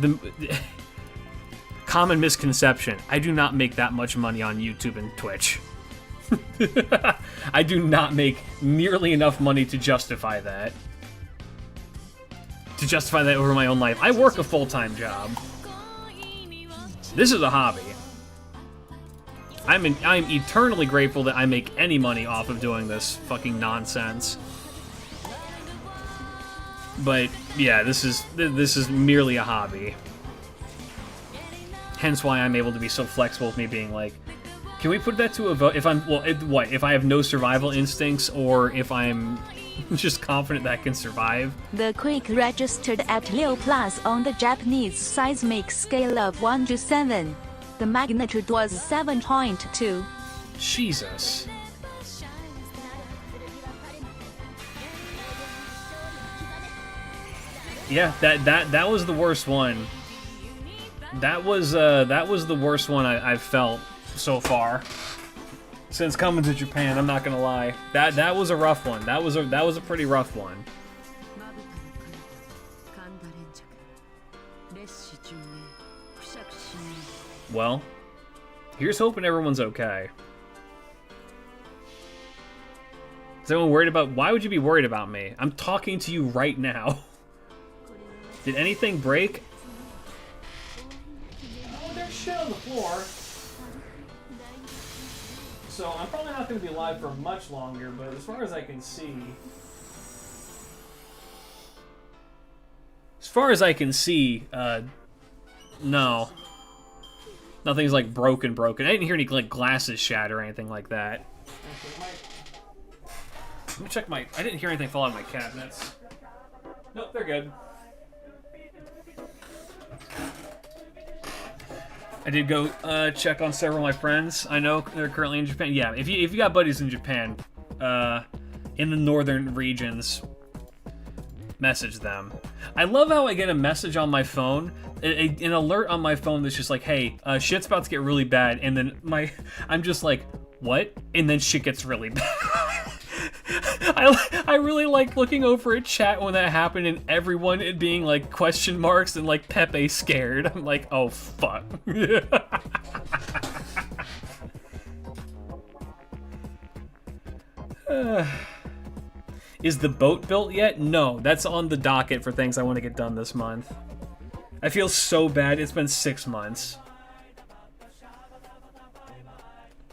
the common misconception. I do not make that much money on YouTube and Twitch. I do not make nearly enough money to justify that. To justify that over my own life. I work a full-time job. This is a hobby. I'm eternally grateful that I make any money off of doing this fucking nonsense. But yeah, this is merely a hobby. Hence why I'm able to be so flexible with me being like, can we put that to a vote? If I'm if I have no survival instincts, or if I'm just confident that I can survive? The quake registered at Leo Plus on the Japanese seismic scale of 1 to 7. The magnitude was 7.2. Jesus. Yeah, that was the worst one. That was the worst one I've felt so far since coming to Japan. I'm not gonna lie. That was a rough one. That was a pretty rough one. Well, here's hoping everyone's okay. Is anyone worried about... Why would you be worried about me? I'm talking to you right now. Did anything break? Oh, there's shit on the floor. So I'm probably not going to be live for much longer, but as far as I can see... As far as I can see, no. Nothing's, like, broken. I didn't hear any, like, glasses shatter or anything like that. Let me check my... I didn't hear anything fall out of my cabinets. Nope, they're good. I did go check on several of my friends. I know they're currently in Japan. Yeah, if you got buddies in Japan, in the northern regions, message them. I love how I get a message on my phone, an alert on my phone that's just like, hey, shit's about to get really bad, and then I'm just like, what? And then shit gets really bad. I really like looking over at chat when that happened and everyone it being like question marks and like Pepe scared. I'm like, oh fuck. Is the boat built yet? No, that's on the docket for things I want to get done this month. I feel so bad. It's been 6 months.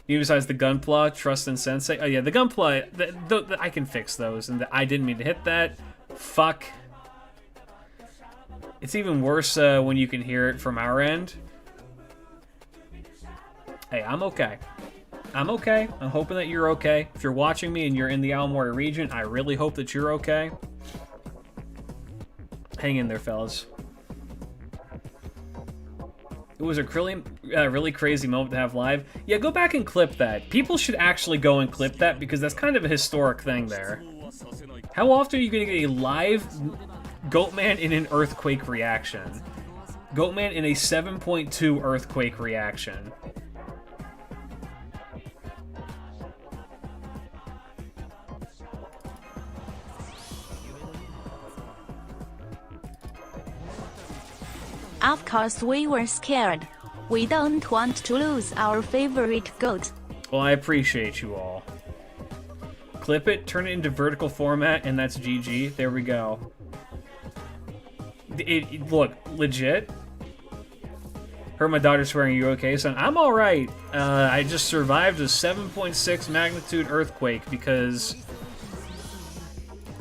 Besides the gunpla, trust in sensei. Oh yeah, the gunpla, I can fix those, and I didn't mean to hit that. Fuck. It's even worse when you can hear it from our end. Hey, I'm okay. I'm okay. I'm hoping that you're okay. If you're watching me and you're in the Aomori region, I really hope that you're okay. Hang in there, fellas. It was a really crazy moment to have live. Yeah, go back and clip that. People should actually go and clip that because that's kind of a historic thing there. How often are you going to get a live Goatman in an earthquake reaction? Goatman in a 7.2 earthquake reaction. Of course we were scared. We don't want to lose our favorite goat. Well, I appreciate you all. Clip it, turn it into vertical format, and that's GG. There we go. Look, legit. Heard my daughter swearing, you okay, son? I'm alright. I just survived a 7.6 magnitude earthquake because...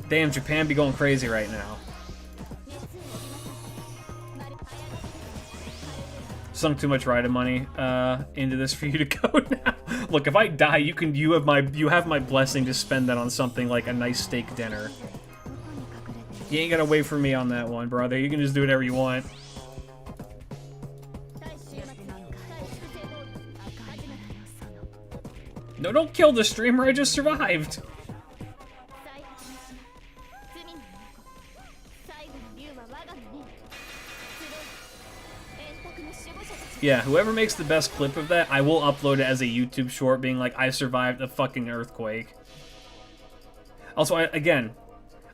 damn, Japan be going crazy right now. Sunk too much Rida money into this for you to go now. Look, if I die, you have my blessing to spend that on something like a nice steak dinner. You ain't gotta wait for me on that one, brother. You can just do whatever you want. No, don't kill the streamer. I just survived. Yeah, whoever makes the best clip of that, I will upload it as a YouTube short being like, I survived a fucking earthquake. Also, again,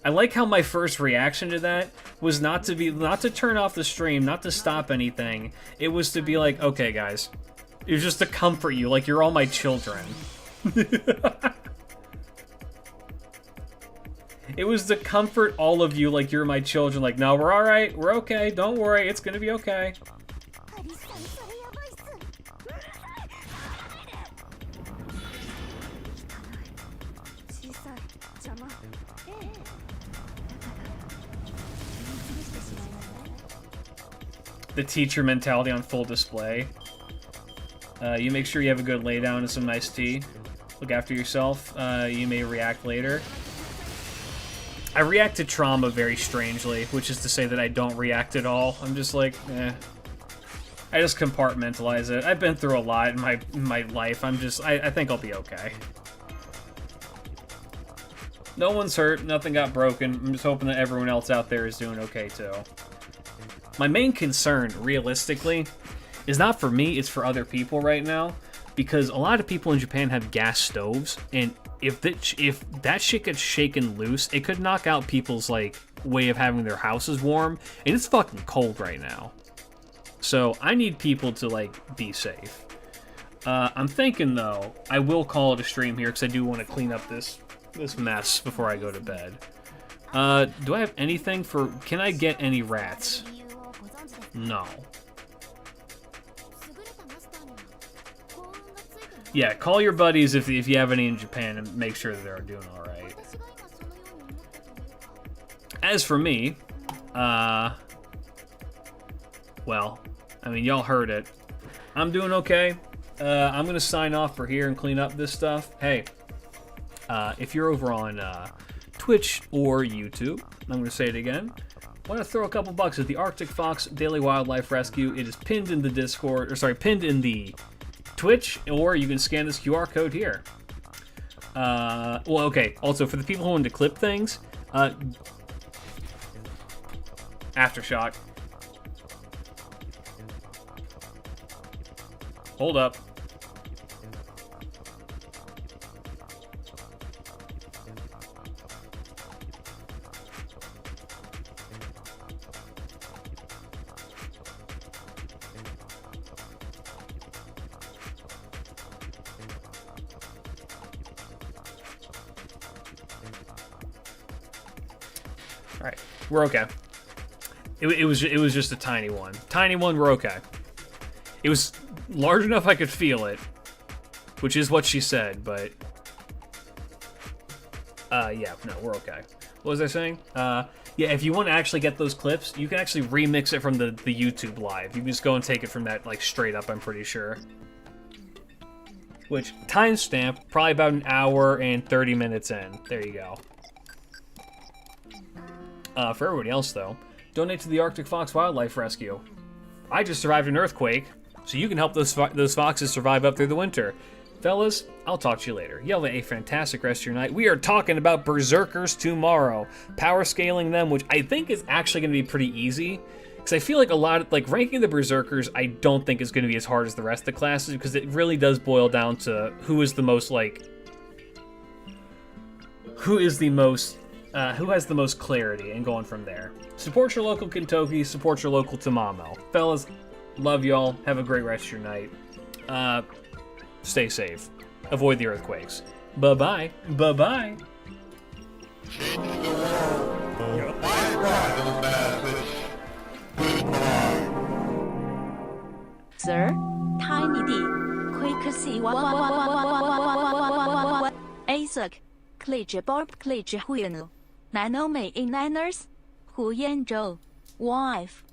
I like how my first reaction to that was not to turn off the stream, not to stop anything. It was to be like, okay, guys. It was just to comfort you, like you're all my children. It was to comfort all of you like you're my children, like, no, we're alright, we're okay, don't worry, it's gonna be okay. The teacher mentality on full display. You make sure you have a good laydown and some nice tea. Look after yourself. You may react later. I react to trauma very strangely, which is to say that I don't react at all. I'm just like, eh. I just compartmentalize it. I've been through a lot in my life. I think I'll be okay. No one's hurt. Nothing got broken. I'm just hoping that everyone else out there is doing okay, too. My main concern, realistically, is not for me, it's for other people right now. Because a lot of people in Japan have gas stoves, and if that shit gets shaken loose, it could knock out people's, like, way of having their houses warm, and it's fucking cold right now. So, I need people to, like, be safe. I'm thinking, though, I will call it a stream here, because I do want to clean up this this mess before I go to bed. Do I have anything for... Can I get any rats? No. Yeah, call your buddies if you have any in Japan and make sure that they're doing alright. As for me, well, I mean, y'all heard it. I'm doing okay. I'm gonna sign off for here and clean up this stuff. Hey, if you're over on Twitch or YouTube, I'm gonna say it again. Want to throw a couple bucks at the Arctic Fox Daily Wildlife Rescue? It is pinned in the Discord, or sorry, pinned in the Twitch, or you can scan this QR code here. Well, okay. Also, for the people who want to clip things, Aftershock. Hold up. All right, we're okay. It was just a tiny one. Tiny one, we're okay. It was large enough I could feel it, which is what she said, but yeah, no, we're okay. What was I saying? Yeah, if you want to actually get those clips, you can actually remix it from the YouTube live. You can just go and take it from that, like, straight up, I'm pretty sure. Which, timestamp, probably about an hour and 30 minutes in. There you go. For everybody else, though, donate to the Arctic Fox Wildlife Rescue. I just survived an earthquake, so you can help those foxes survive up through the winter. Fellas, I'll talk to you later. You have a fantastic rest of your night. We are talking about Berserkers tomorrow. Power scaling them, which I think is actually going to be pretty easy. Because I feel like a lot of, like, ranking the Berserkers, I don't think is going to be as hard as the rest of the classes, because it really does boil down to who is the most, like... Who has the most clarity, and going from there. Support your local Kentucky, support your local Tamamo. Fellas, love y'all. Have a great rest of your night. Stay safe. Avoid the earthquakes. Bye-bye. Bye-bye. Sir, Tiny D, Quick C, Isaac, Klitsch Bob Klitsch Huyenu, Nano Mei in Niners, Hu Yanzhou, Wife.